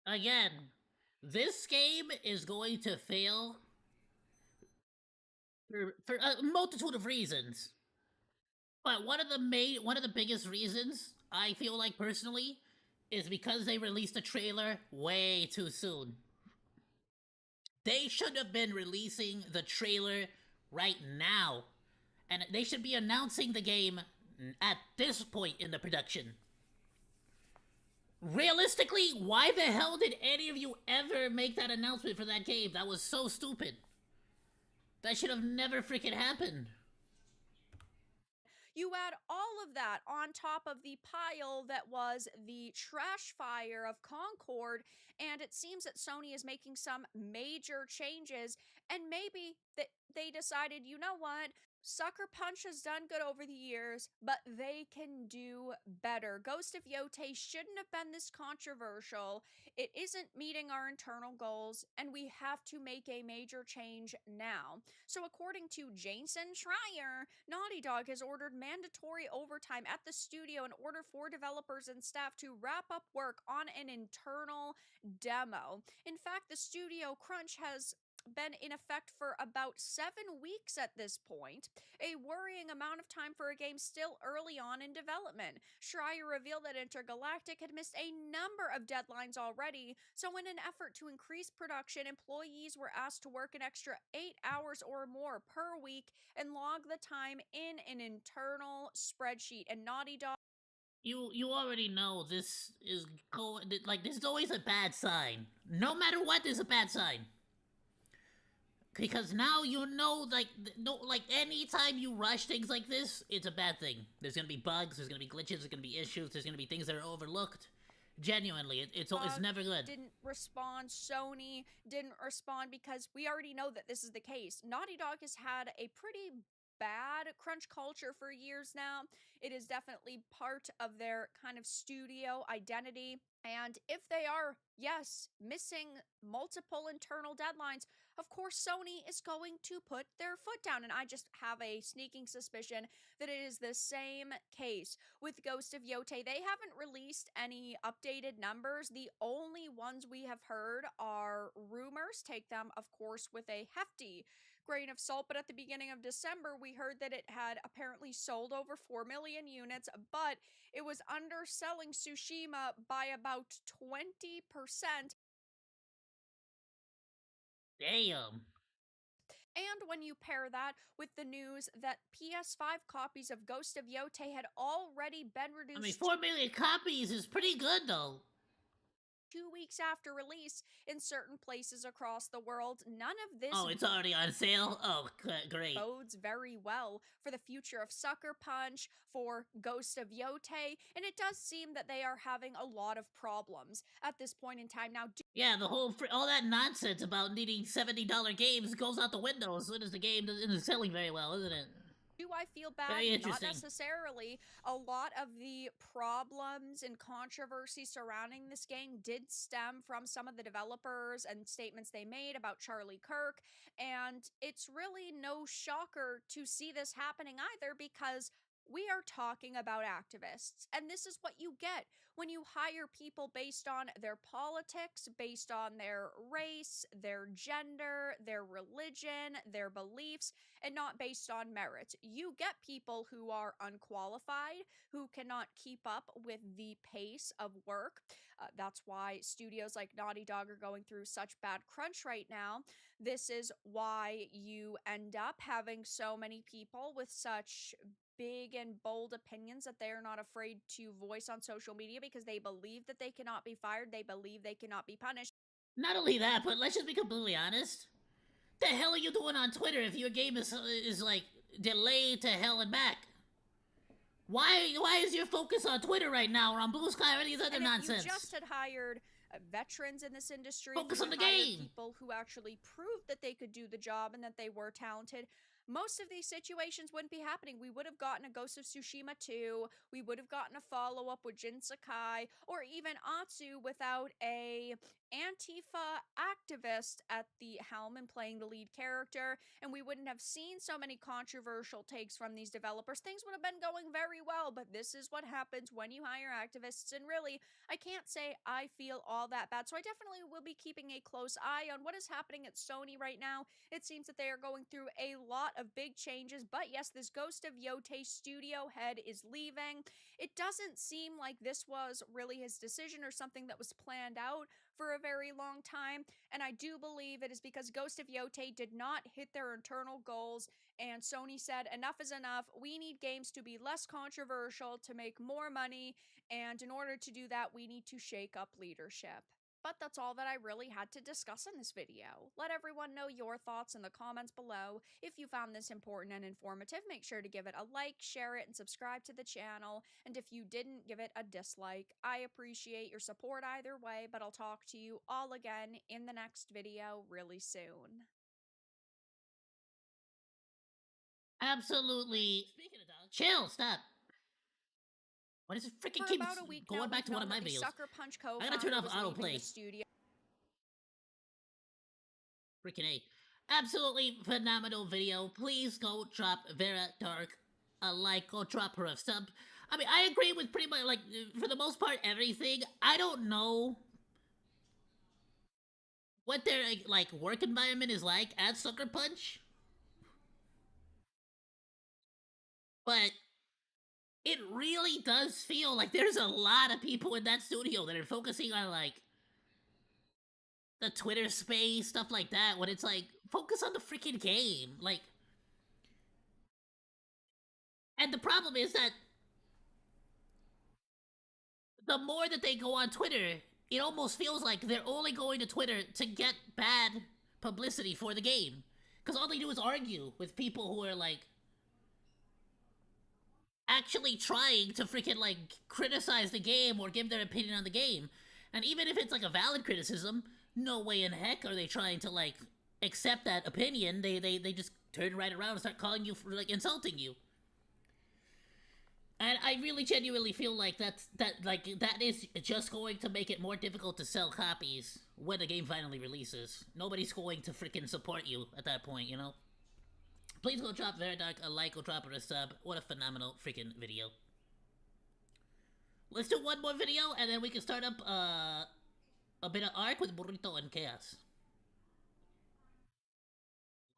again, this game is going to fail for a multitude of reasons. But one of the biggest reasons, I feel like personally, is because they released a trailer way too soon. They should have been releasing the trailer right now. And they should be announcing the game at this point in the production. Realistically, why the hell did any of you ever make that announcement for that game? That was so stupid. That should have never freaking happened. You add all of that on top of the pile that was the trash fire of Concord, and it seems that Sony is making some major changes, and maybe they decided, you know what? Sucker Punch has done good over the years, but they can do better. Ghost of Yotei shouldn't have been this controversial. It isn't meeting our internal goals, and we have to make a major change now. So according to Jason Schreier, Naughty Dog has ordered mandatory overtime at the studio in order for developers and staff to wrap up work on an internal demo. In fact, the studio crunch has been in effect for about 7 weeks at this point, a worrying amount of time for a game still early on in development. Schreier revealed that Intergalactic had missed a number of deadlines already, so in an effort to increase production, employees were asked to work an extra 8 hours or more per week and log the time in an internal spreadsheet. And Naughty Dog, you already know this is going, like, this is always a bad sign. No matter what, there's a bad sign. Because now you know, like, no, like, anytime you rush things like this, it's a bad thing. There's gonna be bugs, there's gonna be glitches, there's gonna be issues, there's gonna be things that are overlooked. Genuinely, it's never good. Didn't respond. Sony didn't respond because we already know that this is the case. Naughty Dog has had a pretty bad crunch culture for years now. It is definitely part of their kind of studio identity. And if they are, yes, missing multiple internal deadlines, of course Sony is going to put their foot down. And I just have a sneaking suspicion that it is the same case with Ghost of Yotei. They haven't released any updated numbers. The only ones we have heard are rumors. Take them, of course, with a hefty grain of salt, but at the beginning of December, we heard that it had apparently sold over 4 million units, but it was underselling Tsushima by about 20%. Damn. And when you pair that with the news that PS5 copies of Ghost of Yotei had already been reduced... I mean, 4 million copies is pretty good, though. 2 weeks after release in certain places across the world. None of this... Oh, it's already on sale? Oh, great. ...bodes very well for the future of Sucker Punch, for Ghost of Yotei, and it does seem that they are having a lot of problems at this point in time. Now, yeah, the whole all that nonsense about needing $70 games goes out the window as soon as the game isn't selling very well, isn't it? Do I feel bad? Not necessarily. A lot of the problems and controversy surrounding this game did stem from some of the developers and statements they made about Charlie Kirk, and it's really no shocker to see this happening either, because we are talking about activists, and this is what you get when you hire people based on their politics, based on their race, their gender, their religion, their beliefs, and not based on merit. You get people who are unqualified, who cannot keep up with the pace of work. That's why studios like Naughty Dog are going through such bad crunch right now. This is why you end up having so many people with such big and bold opinions that they are not afraid to voice on social media, because they believe that they cannot be fired, they believe they cannot be punished. Not only that, but let's just be completely honest. The hell are you doing on Twitter if your game is like delayed to hell and back? Why is your focus on Twitter right now, or on Blue Sky, or any other nonsense? You just had hired veterans in this industry. Focus on the game. People who actually proved that they could do the job and that they were talented. Most of these situations wouldn't be happening. We would have gotten a Ghost of Tsushima 2, we would have gotten a follow-up with Jin Sakai, or even Atsu without a Antifa activist at the helm and playing the lead character, and we wouldn't have seen so many controversial takes from these developers. Things would have been going very well, but this is what happens when you hire activists, and really, I can't say I feel all that bad, so I definitely will be keeping a close eye on what is happening at Sony right now. It seems that they are going through a lot of big changes, but yes, this Ghost of Yotei studio head is leaving. It doesn't seem like this was really his decision or something that was planned out. for a very long time. And I do believe it is because Ghost of Yote did not hit their internal goals, and Sony said, enough is enough. We need games to be less controversial, to make more money, and in order to do that, we need to shake up leadership. But that's all that I really had to discuss in this video. Let everyone know your thoughts in the comments below. If you found this important and informative, make sure to give it a like, share it, and subscribe to the channel. And if you didn't, give it a dislike. I appreciate your support either way, but I'll talk to you all again in the next video really soon. Absolutely. Speaking of dogs, chill, stop. Why does it freaking For keep about a week going now, back to we've one of known my that the videos? Sucker Punch I gotta co-founder turn off was leaving autoplay. the studio. Freaking A. Absolutely phenomenal video. Please go drop Vera Dark a like. Go drop her a sub. I mean, I agree with pretty much, like, for the most part, everything. I don't know what their, like, work environment is like at Sucker Punch. But it really does feel like there's a lot of people in that studio that are focusing on, like, the Twitter space, stuff like that, when it's like, focus on the freaking game. Like, and the problem is that the more that they go on Twitter, it almost feels like they're only going to Twitter to get bad publicity for the game. Because all they do is argue with people who are, like, actually trying to freaking, like, criticize the game or give their opinion on the game. And even if it's, like, a valid criticism, no way in heck are they trying to, like, accept that opinion. They just turn right around and start calling you for, like, insulting you. And I really genuinely feel like that is just going to make it more difficult to sell copies when the game finally releases. Nobody's going to freaking support you at that point, you know? Please go drop Veridark a like, go drop her a sub. What a phenomenal freaking video. Let's do one more video, and then we can start up a bit of Arc with Burrito and Chaos.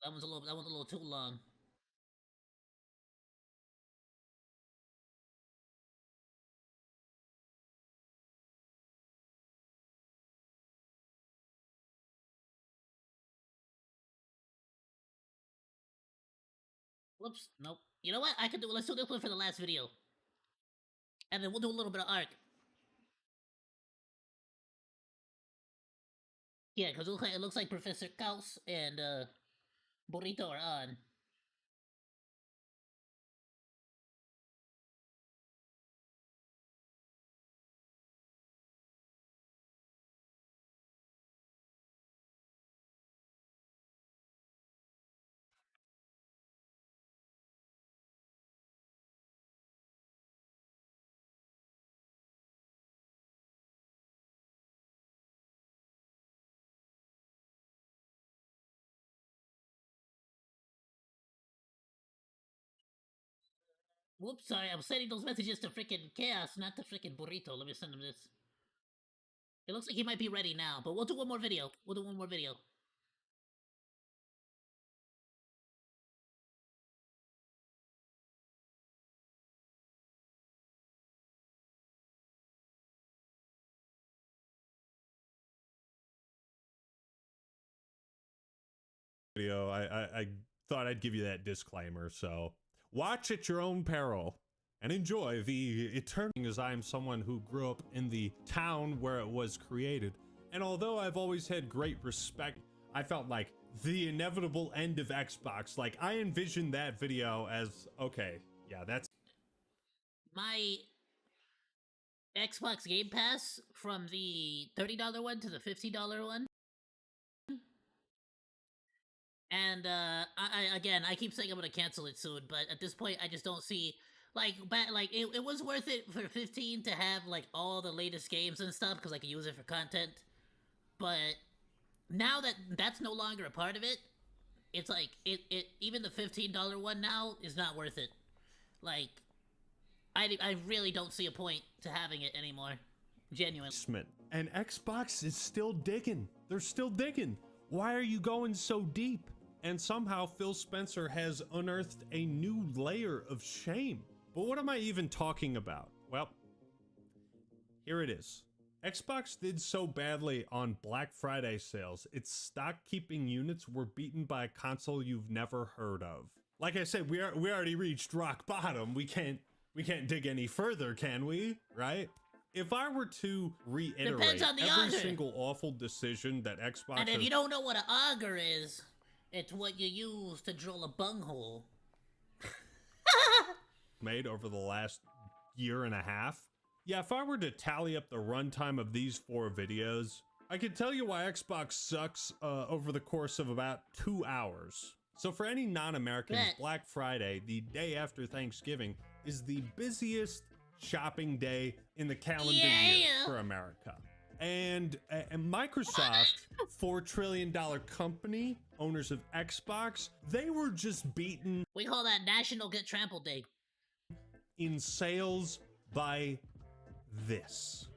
That one's a little too long. Whoops, nope. You know what? Let's do this one for the last video. And then we'll do a little bit of Arc. Yeah, because it looks like Professor Kaus and Burrito are on. Whoops, sorry, I'm sending those messages to freaking Chaos, not to freaking Burrito. Let me send him this. It looks like he might be ready now, but we'll do one more video. We'll do one more video. Video, I thought I'd give you that disclaimer, so watch at your own peril and enjoy the eternal, as I am someone who grew up in the town where it was created, and although I've always had great respect, I felt like the inevitable end of Xbox, like I envisioned that video as, okay, yeah, that's My Xbox Game Pass from the $30 one to the $50 one. And I keep saying I'm gonna cancel it soon, but at this point I just don't see, like, it was worth it for 15 to have, like, all the latest games and stuff because I can use it for content. But now that that's no longer a part of it, it's like even the $15 one now is not worth it. Like, I really don't see a point to having it anymore. Genuinely. and Xbox is still digging. They're still digging. Why are you going so deep? And somehow Phil Spencer has unearthed a new layer of shame. But what am I even talking about? Well, here it is. Xbox did so badly on Black Friday sales, its stock keeping units were beaten by a console you've never heard of. Like I said, we already reached rock bottom. We can't dig any further, can we? Right? If I were to reiterate Depends on the every auger. single awful decision that Xbox And if has you don't know what an auger is, it's what you use to drill a bunghole. made over the last year and a half. Yeah, if I were to tally up the runtime of these 4 videos, I could tell you why Xbox sucks over the course of about 2 hours. So for any non-Americans, Black Friday, the day after Thanksgiving, is the busiest shopping day in the calendar year for America. And Microsoft, $4 trillion company, owners of Xbox, they were just beaten. We call that National Get Trampled Day. In sales by this.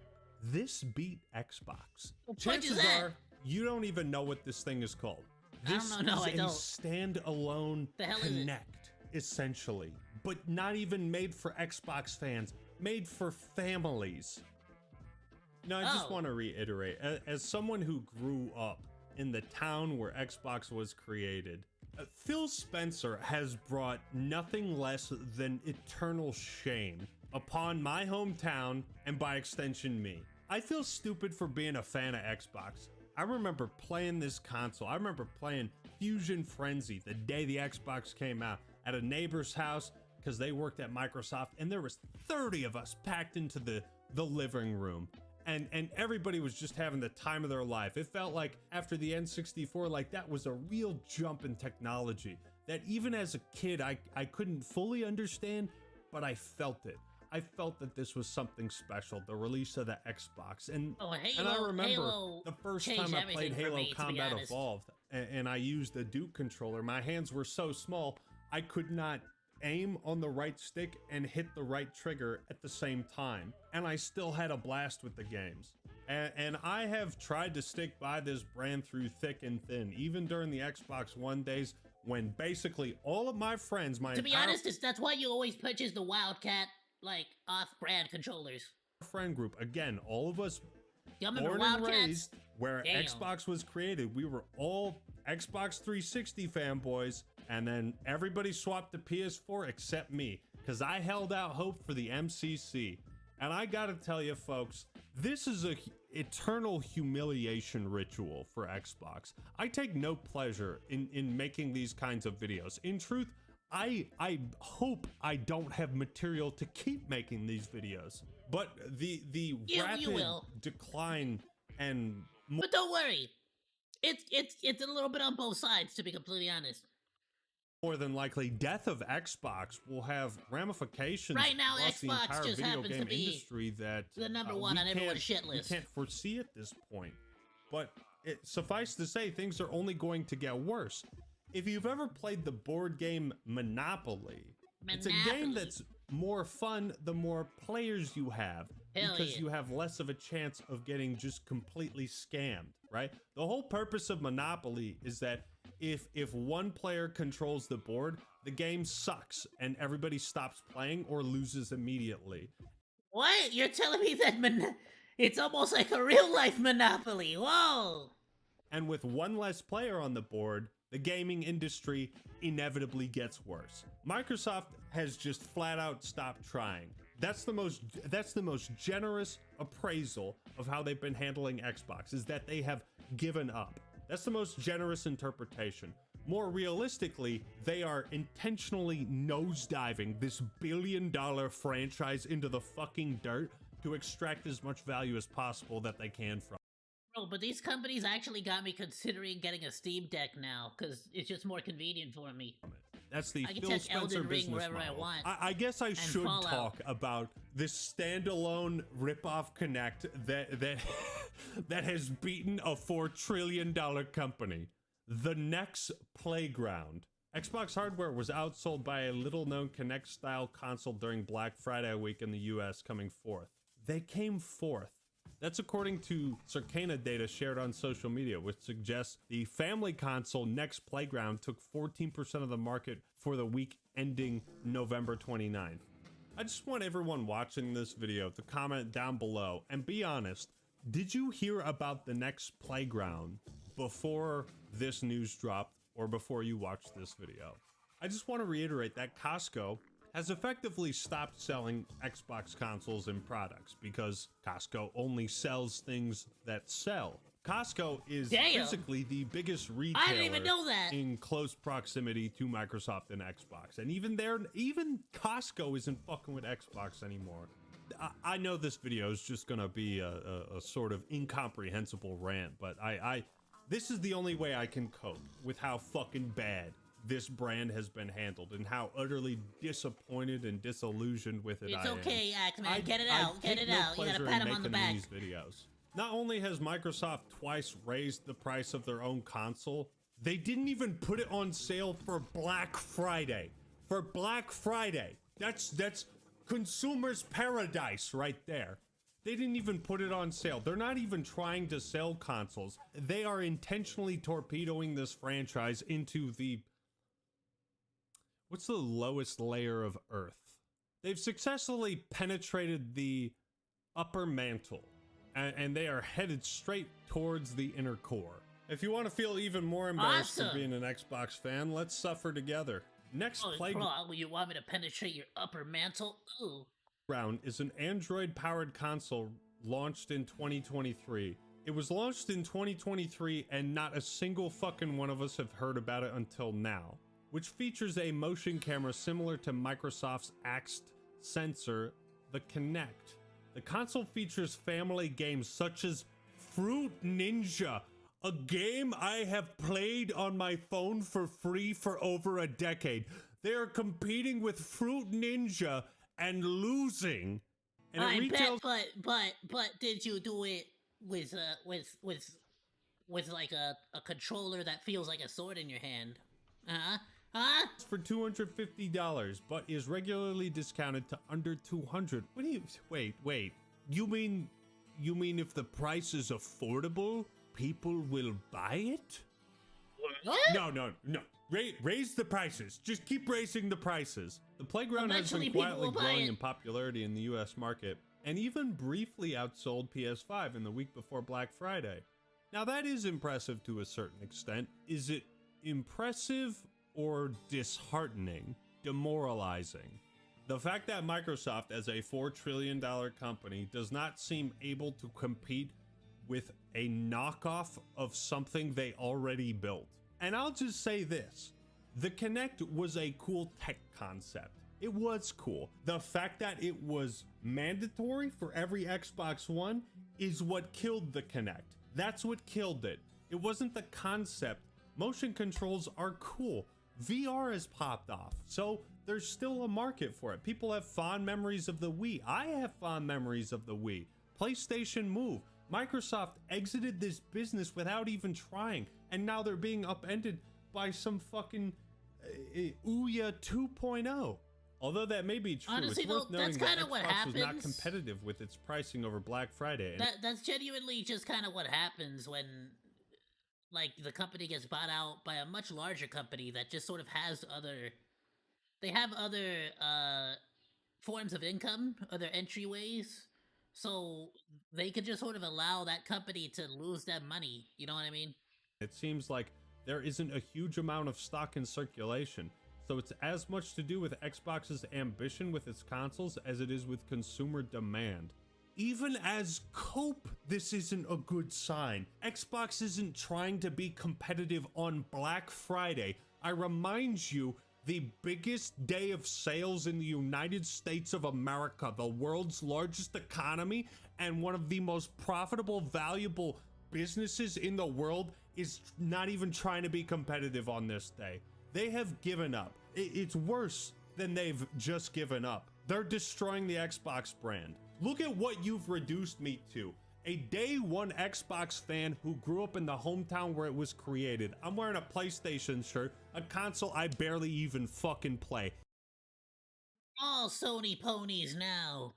This beat Xbox. Chances are you don't even know what this thing is called. This I don't know. is a standalone Connect, essentially, but not even made for Xbox fans, made for families. No, I just want to reiterate, as someone who grew up in the town where Xbox was created, Phil Spencer has brought nothing less than eternal shame upon my hometown and by extension me. I feel stupid for being a fan of Xbox. I remember playing this console. I remember playing Fusion Frenzy the day the Xbox came out at a neighbor's house because they worked at Microsoft, and there was 30 of us packed into the living room. And everybody was just having the time of their life. It felt like after the N64, like that was a real jump in technology that even as a kid, I couldn't fully understand, but I felt it. I felt that this was something special, the release of the Xbox. And I remember the first time I played Halo Combat Evolved and I used the Duke controller, my hands were so small, I could not aim on the right stick and hit the right trigger at the same time. And I still had a blast with the games. And I have tried to stick by this brand through thick and thin, even during the Xbox One days when basically all of my friends, To be honest, that's why you always purchase the Wildcat, like, off-brand controllers. Friend group, again, all of us Y'all remember born and Wildcats? raised where Damn. Xbox was created. We were all Xbox 360 fanboys, and then everybody swapped to PS4 except me, because I held out hope for the MCC. And I gotta tell you, folks, this is a eternal humiliation ritual for Xbox. I take no pleasure in making these kinds of videos. In truth, I hope I don't have material to keep making these videos. But the rapid decline and But don't worry, it's a little bit on both sides, to be completely honest. more than likely death of Xbox will have ramifications Right now, across the Xbox entire just video happens to game be industry that the number we one on everyone's can't- shit list. We can't foresee at this point. But suffice to say, things are only going to get worse. If you've ever played the board game Monopoly, it's a game that's more fun the more players you have, Hell because yeah. you have less of a chance of getting just completely scammed, right? The whole purpose of Monopoly is that if one player controls the board, the game sucks and everybody stops playing or loses immediately. What? You're telling me that it's almost like a real-life Monopoly? Whoa! And with one less player on the board, the gaming industry inevitably gets worse. Microsoft has just flat out stopped trying. That's the most generous appraisal of how they've been handling Xbox, is that they have given up. That's the most generous interpretation. More realistically, they are intentionally nosediving this billion-dollar franchise into the fucking dirt to extract as much value as possible that they can from. Bro, but these companies actually got me considering getting a Steam Deck now, because it's just more convenient for me. That's the I can Phil take Spencer Elden Ring business wherever I model. want, I guess I and should Fallout. talk about this standalone rip-off Connect that that has beaten a $4 trillion company. The next Playground. Xbox hardware was outsold by a little-known Connect-style console during Black Friday week in the US, coming fourth. They came fourth. That's according to Circana data shared on social media, which suggests the family console Next Playground took 14% of the market for the week ending November 29th. I just want everyone watching this video to comment down below and be honest. Did you hear about the next playground before this news dropped or before you watched this video? I just want to reiterate that Costco has effectively stopped selling Xbox consoles and products because Costco only sells things that sell. Costco is physically the biggest retailer I didn't even know that. in close proximity to Microsoft and Xbox. And even Costco isn't fucking with Xbox anymore. I know this video is just gonna be a sort of incomprehensible rant, but this is the only way I can cope with how fucking bad this brand has been handled and how utterly disappointed and disillusioned with it I am. It's okay, Axeman. Get it out. Get it out. You gotta pat him on the back. These videos. Not only has Microsoft twice raised the price of their own console, they didn't even put it on sale for Black Friday. For Black Friday. That's consumer's paradise right there. They didn't even put it on sale. They're not even trying to sell consoles. They are intentionally torpedoing this franchise into the... what's the lowest layer of Earth? They've successfully penetrated the upper mantle, and they are headed straight towards the inner core. If you want to feel even more embarrassed for being an Xbox fan, let's suffer together. Next you want me to penetrate your upper mantle? Ooh. Playground is an Android-powered console launched in 2023. It was launched in 2023, and not a single fucking one of us have heard about it until now, which features a motion camera similar to Microsoft's Axed sensor, the Kinect. The console features family games such as Fruit Ninja, a game I have played on my phone for free for over a decade. They are competing with Fruit Ninja and losing. And I bet, but did you do it with like a controller that feels like a sword in your hand? For $250, but is regularly discounted to under $200. What do you... Wait. You mean if the price is affordable, people will buy it? What? No. Raise the prices. Just keep raising the prices. The Playground has been quietly growing in popularity in the US market, and even briefly outsold PS5 in the week before Black Friday. Now that is impressive to a certain extent. Is it impressive or disheartening, demoralizing? The fact that Microsoft, as a $4 trillion company, does not seem able to compete with a knockoff of something they already built. And I'll just say this, the Kinect was a cool tech concept. It was cool. The fact that it was mandatory for every Xbox One is what killed the Kinect. That's what killed it. It wasn't the concept. Motion controls are cool. VR has popped off, so there's still a market for it. People have fond memories of the Wii. I have fond memories of the Wii. PlayStation Move. Microsoft exited this business without even trying, and now they're being upended by some fucking Ouya 2.0. Although that may be true, honestly, it's worth noting that Xbox was not happens. competitive with its pricing over Black Friday. That's genuinely just kind of what happens when, like, the company gets bought out by a much larger company that just sort of has other forms of income, other entryways, so they could just sort of allow that company to lose that money, you know what I mean? It seems like there isn't a huge amount of stock in circulation, so it's as much to do with Xbox's ambition with its consoles as it is with consumer demand. Even as cope, this isn't a good sign. Xbox isn't trying to be competitive on Black Friday. I remind you, the biggest day of sales in the United States of America, the world's largest economy, and one of the most profitable, valuable businesses in the world is not even trying to be competitive on this day. They have given up. It's worse than they've just given up. They're destroying the Xbox brand. Look at what you've reduced me to. A day one Xbox fan who grew up in the hometown where it was created. I'm wearing a PlayStation shirt, a console I barely even fucking play. All Sony ponies now.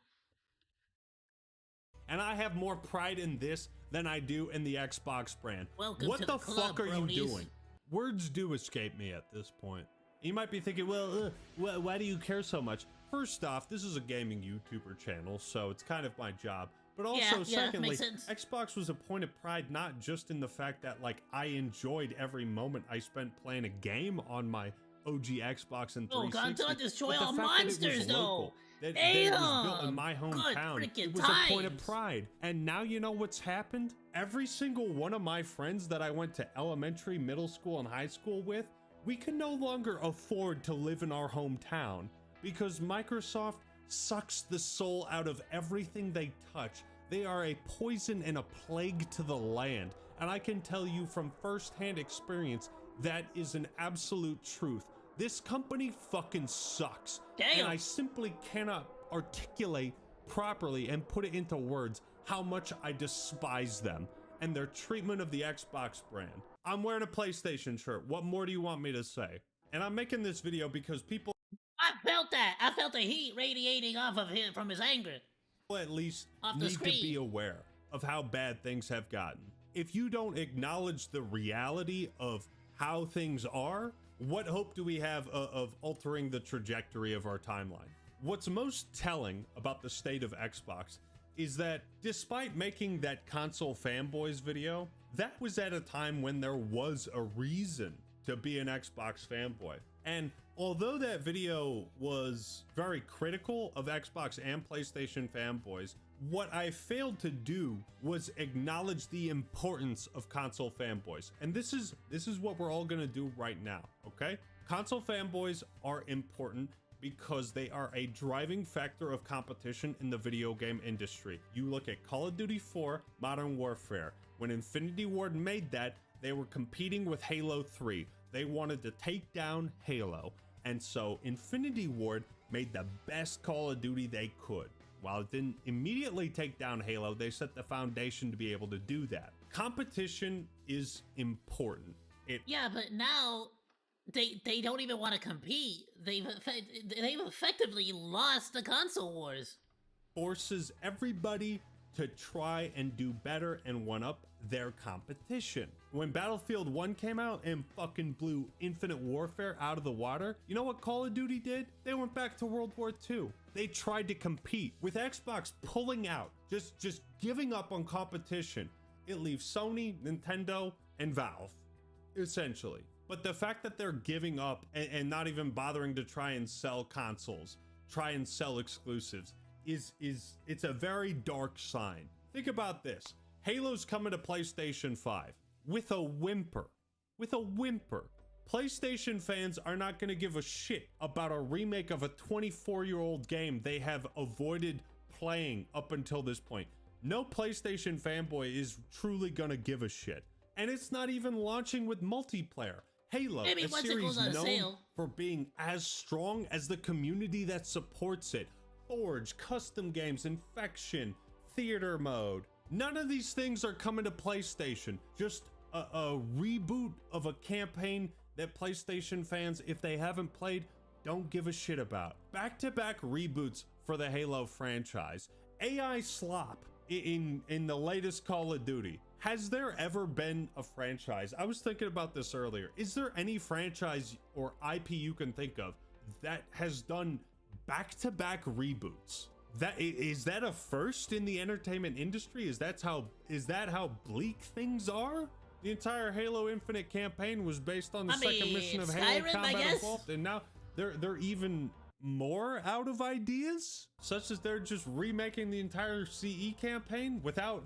And I have more pride in this than I do in the Xbox brand. Welcome what to the club, fuck are bronies. you doing? Words do escape me at this point. You might be thinking, well, why do you care so much? First off, this is a gaming YouTuber channel, so it's kind of my job But also, Yeah, secondly, makes sense. Xbox was a point of pride not just in the fact that like I enjoyed every moment I spent playing a game on my OG Xbox and 360. Oh, God, destroy but the all fact that it was monsters, though. local, that it was built in my Good hometown. freaking It was a point of times. pride. And now you know what's happened? Every single one of my friends that I went to elementary, middle school, and high school with, we can no longer afford to live in our hometown because Microsoft sucks the soul out of everything they touch. They are a poison and a plague to the land. And I can tell you from firsthand experience, that is an absolute truth. This company fucking sucks. Damn. And I simply cannot articulate properly and put it into words how much I despise them and their treatment of the Xbox brand. I'm wearing a PlayStation shirt. What more do you want me to say? And I'm making this video because people I felt that. I felt the heat radiating off of him from his anger. at least Off the need to be screen. aware of how bad things have gotten. If you don't acknowledge the reality of how things are, what hope do we have of altering the trajectory of our timeline? What's most telling about the state of Xbox is that despite making that console fanboys video, that was at a time when there was a reason to be an Xbox fanboy. And although that video was very critical of Xbox and PlayStation fanboys, what I failed to do was acknowledge the importance of console fanboys. And this is what we're all gonna do right now, okay? Console fanboys are important because they are a driving factor of competition in the video game industry. You look at Call of Duty 4 Modern Warfare. When Infinity Ward made that, they were competing with Halo 3. They wanted to take down Halo. And so Infinity Ward made the best Call of Duty they could. While it didn't immediately take down Halo, they set the foundation to be able to do that. Competition is important. Yeah, but now they don't even want to compete. They've effectively lost the console wars. Forces everybody to try and do better and one up their competition. When Battlefield 1 came out and fucking blew Infinite Warfare out of the water, you know what Call of Duty did? They went back to World War II. They tried to compete. With Xbox pulling out, just giving up on competition, it leaves Sony, Nintendo, and Valve, essentially. But the fact that they're giving up and not even bothering to try and sell consoles, try and sell exclusives, it's a very dark sign. Think about this. Halo's coming to PlayStation 5 with a whimper. With a whimper. PlayStation fans are not going to give a shit about a remake of a 24-year-old game they have avoided playing up until this point. No PlayStation fanboy is truly going to give a shit. And it's not even launching with multiplayer. Halo, Maybe a once it series goes on known sale. for being as strong as the community that supports it. Forge, custom games, infection, theater mode. None of these things are coming to PlayStation. Just a reboot of a campaign that PlayStation fans, if they haven't played, don't give a shit about. Back-to-back reboots for the Halo franchise. AI slop in the latest Call of Duty. Has there ever been a franchise? I was thinking about this earlier. Is there any franchise or IP you can think of that has done back-to-back reboots? Is that a first in the entertainment industry? Is that how bleak things are? The entire Halo Infinite campaign was based on the second mission of Halo Skyrim, Combat I guess? Evolved, and now they're even more out of ideas, such as they're just remaking the entire CE campaign without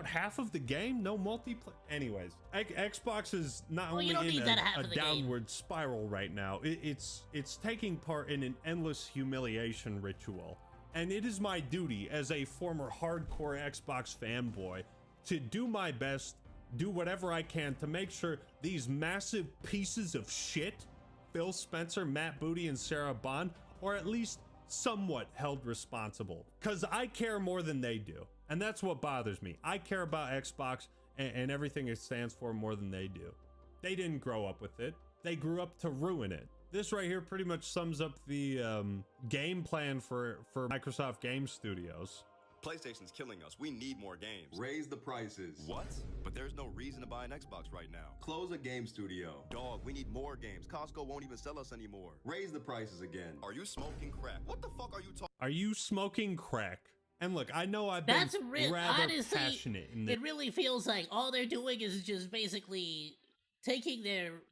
half of the game, no multiplayer. Anyways, Xbox is not only in a downward spiral right now, it's taking part in an endless humiliation ritual. And it is my duty as a former hardcore Xbox fanboy to do my best, do whatever I can to make sure these massive pieces of shit, Phil Spencer, Matt Booty, and Sarah Bond, are at least somewhat held responsible. Because I care more than they do. And that's what bothers me. I care about Xbox and everything it stands for more than they do. They didn't grow up with it. They grew up to ruin it. This right here pretty much sums up the game plan for Microsoft Game Studios. PlayStation's killing us. We need more games. Raise the prices. What? But there's no reason to buy an Xbox right now. Close a game studio. Dog, we need more games. Costco won't even sell us anymore. Raise the prices again. Are you smoking crack? What the fuck are you talking? Are you smoking crack? And look, I know I've been That's rather honestly, passionate in this. it really feels like all they're doing is just basically taking their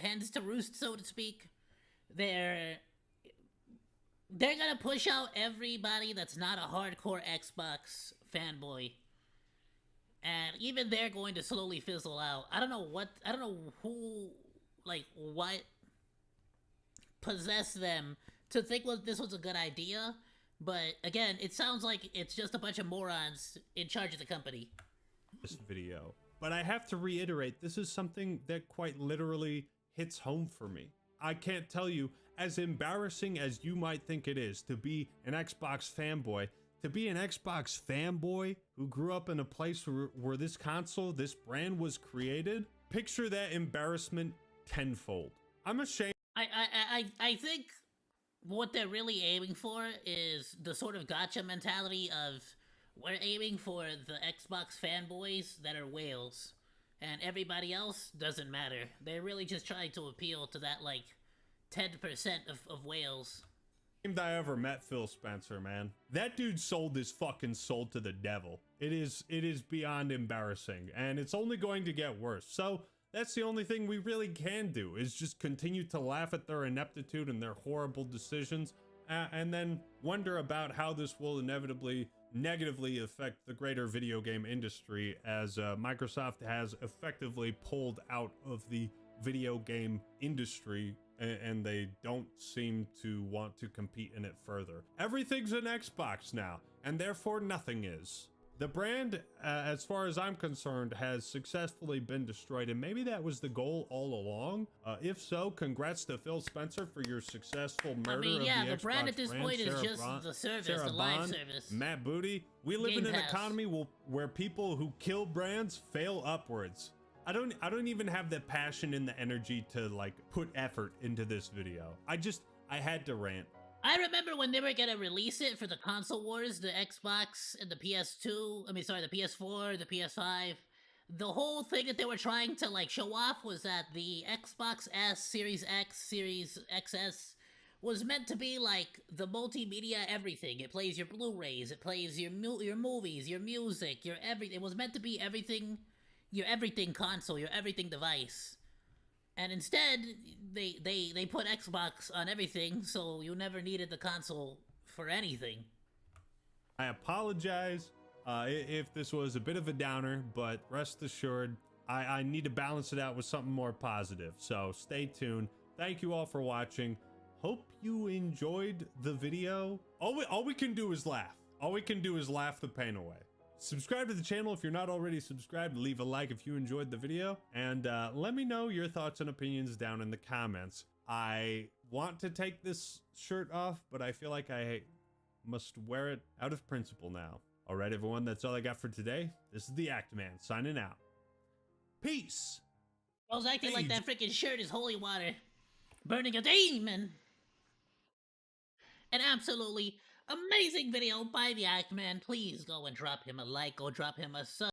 hens to roost, so to speak. They're gonna push out everybody that's not a hardcore Xbox fanboy, and even they're going to slowly fizzle out. I don't know who, like, what possessed them to think this was a good idea. But again, it sounds like it's just a bunch of morons in charge of the company. This video. But I have to reiterate, this is something that quite literally hits home for me. I can't tell you, as embarrassing as you might think it is to be an Xbox fanboy, to be an Xbox fanboy who grew up in a place where this console, this brand was created, picture that embarrassment tenfold. I'm ashamed. I think what they're really aiming for is the sort of gotcha mentality of, we're aiming for the Xbox fanboys that are whales, and everybody else doesn't matter. They're really just trying to appeal to that, like, 10% of whales. I ever met Phil Spencer, man. That dude sold his fucking soul to the devil. It is beyond embarrassing, and it's only going to get worse. So that's the only thing we really can do, is just continue to laugh at their ineptitude and their horrible decisions, and then wonder about how this will inevitably negatively affect the greater video game industry, as Microsoft has effectively pulled out of the video game industry, and they don't seem to want to compete in it further. Everything's an Xbox now, and therefore nothing is. The brand, as far as I'm concerned, has successfully been destroyed, and maybe that was the goal all along. If so, congrats to Phil Spencer for your successful murder of the Xbox brand at this point is Sarah just the service, Sarah the live Bond, service. Matt Booty. We live in Game an Pass. economy where people who kill brands fail upwards. I don't even have the passion and the energy to, like, put effort into this video. I had to rant. I remember when they were gonna release it for the console wars, the Xbox and the PS2, the PS4, the PS5. The whole thing that they were trying to, like, show off was that the Xbox S, Series X, Series XS was meant to be, like, the multimedia everything. It plays your Blu-rays, it plays your movies, your music, your everything. It was meant to be everything, your everything console, your everything device. And instead, they put Xbox on everything, so you never needed the console for anything. I apologize if this was a bit of a downer, but rest assured, I need to balance it out with something more positive. So stay tuned. Thank you all for watching. Hope you enjoyed the video. All we can do is laugh. All we can do is laugh the pain away. Subscribe to the channel if you're not already subscribed. Leave a like if you enjoyed the video. And let me know your thoughts and opinions down in the comments. I want to take this shirt off, but I feel like I must wear it out of principle now. All right, everyone, that's all I got for today. This is the Actman signing out. Peace. I was acting like that freaking shirt is holy water. Burning a demon. An absolutely amazing video by the Actman. Please go and drop him a like or drop him a sub.